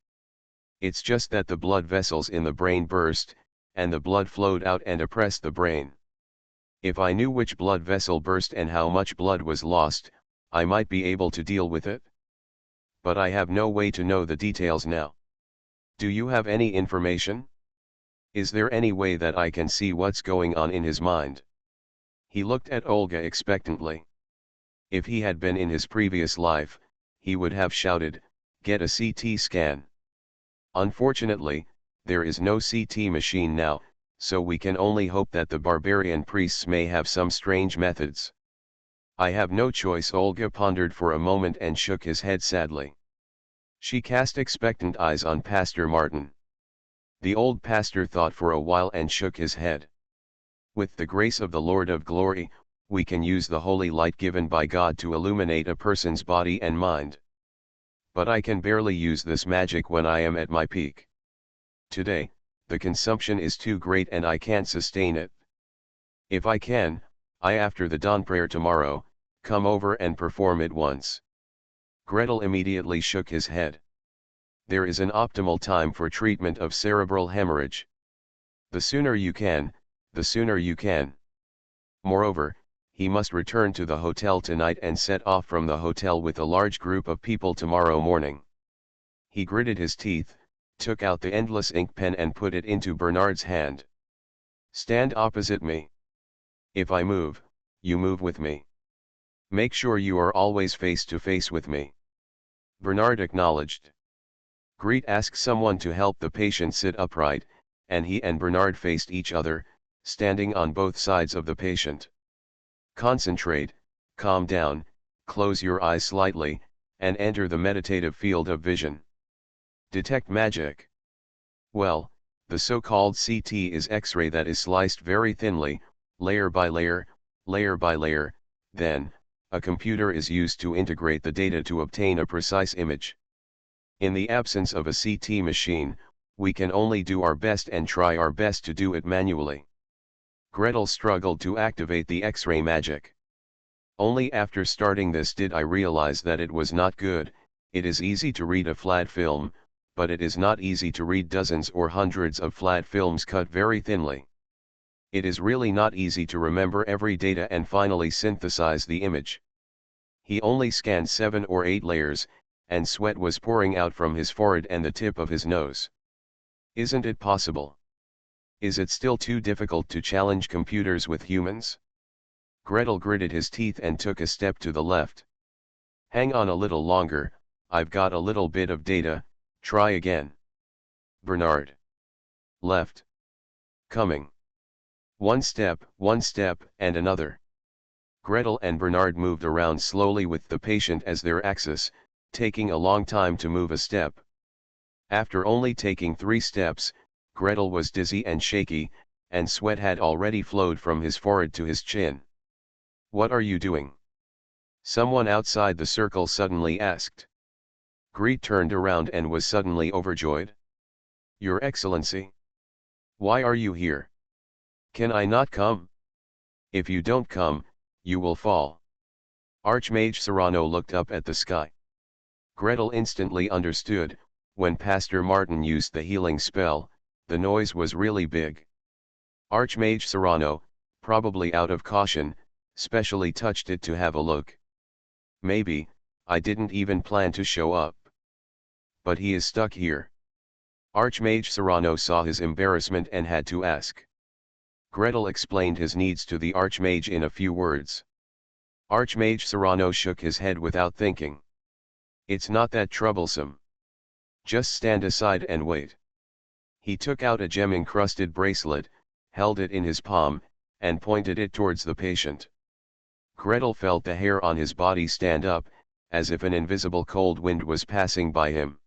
It's just that the blood vessels in the brain burst, and the blood flowed out and oppressed the brain. If I knew which blood vessel burst and how much blood was lost, I might be able to deal with it. But I have no way to know the details now. Do you have any information? Is there any way that I can see what's going on in his mind? He looked at Olga expectantly. If he had been in his previous life, he would have shouted, "Get a CT scan." Unfortunately, there is no CT machine now, so we can only hope that the barbarian priests may have some strange methods. I have no choice. Olga pondered for a moment and shook his head sadly. She cast expectant eyes on Pastor Martin. The old pastor thought for a while and shook his head. With the grace of the Lord of Glory, we can use the holy light given by God to illuminate a person's body and mind. But I can barely use this magic when I am at my peak. Today, the consumption is too great and I can't sustain it. If I can, after the dawn prayer tomorrow, come over and perform it once. Gretel immediately shook his head. There is an optimal time for treatment of cerebral hemorrhage. The sooner you can, the sooner you can. Moreover, he must return to the hotel tonight and set off from the hotel with a large group of people tomorrow morning. He gritted his teeth, took out the endless ink pen and put it into Bernard's hand. Stand opposite me. If I move, you move with me. Make sure you are always face to face with me. Bernard acknowledged. Greet asked someone to help the patient sit upright, and he and Bernard faced each other, standing on both sides of the patient. Concentrate, calm down, close your eyes slightly, and enter the meditative field of vision. Detect magic. Well, the so-called CT is X-ray that is sliced very thinly, layer by layer, layer by layer, then, a computer is used to integrate the data to obtain a precise image. In the absence of a CT machine, we can only do our best and try our best to do it manually. Gretel struggled to activate the X-ray magic. Only after starting this did I realize that it was not good. It is easy to read a flat film, but it is not easy to read dozens or hundreds of flat films cut very thinly. It is really not easy to remember every data and finally synthesize the image. He only scanned 7 or 8 layers, and sweat was pouring out from his forehead and the tip of his nose. Isn't it possible? Is it still too difficult to challenge computers with humans? Gretel gritted his teeth and took a step to the left. Hang on a little longer, I've got a little bit of data, try again. Bernard. Left. Coming. One step, and another. Gretel and Bernard moved around slowly with the patient as their axis, taking a long time to move a step. After only taking 3 steps, Gretel was dizzy and shaky, and sweat had already flowed from his forehead to his chin. What are you doing? Someone outside the circle suddenly asked. Greet turned around and was suddenly overjoyed. Your Excellency. Why are you here? Can I not come? If you don't come, you will fall. Archmage Serrano looked up at the sky. Gretel instantly understood, when Pastor Martin used the healing spell, the noise was really big. Archmage Serrano, probably out of caution, specially touched it to have a look. Maybe, I didn't even plan to show up. But he is stuck here. Archmage Serrano saw his embarrassment and had to ask. Gretel explained his needs to the Archmage in a few words. Archmage Serrano shook his head without thinking. It's not that troublesome. Just stand aside and wait. He took out a gem-encrusted bracelet, held it in his palm, and pointed it towards the patient. Gretel felt the hair on his body stand up, as if an invisible cold wind was passing by him.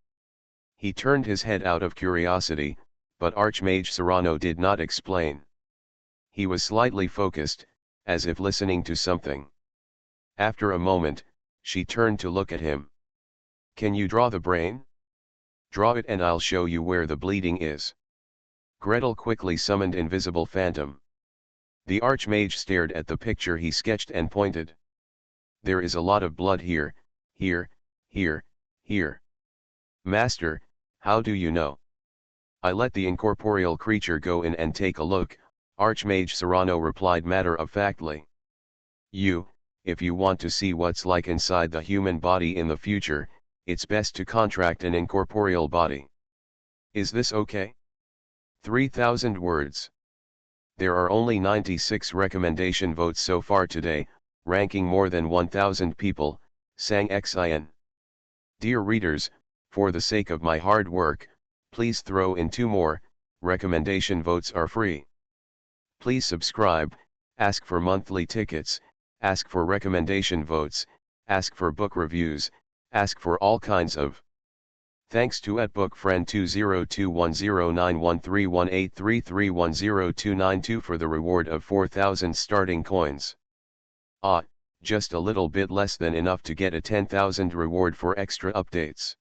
He turned his head out of curiosity, but Archmage Serrano did not explain. He was slightly focused, as if listening to something. After a moment, she turned to look at him. "Can you draw the brain? Draw it and I'll show you where the bleeding is." Gretel quickly summoned Invisible Phantom. The Archmage stared at the picture he sketched and pointed. "There is a lot of blood here, here, here, here." "Master, how do you know?" "I let the incorporeal creature go in and take a look," Archmage Serrano replied matter-of-factly. If you want to see what's like inside the human body in the future, it's best to contract an incorporeal body. Is this okay?" 3,000 words. There are only 96 recommendation votes so far today, ranking more than 1,000 people, sang Xin. "Dear readers, for the sake of my hard work, please throw in 2 more, recommendation votes are free. Please subscribe, ask for monthly tickets, ask for recommendation votes, ask for book reviews, ask for all kinds of. Thanks to @bookfriend2021913183310292 for the reward of 4,000 starting coins. Just a little bit less than enough to get a 10,000 reward for extra updates.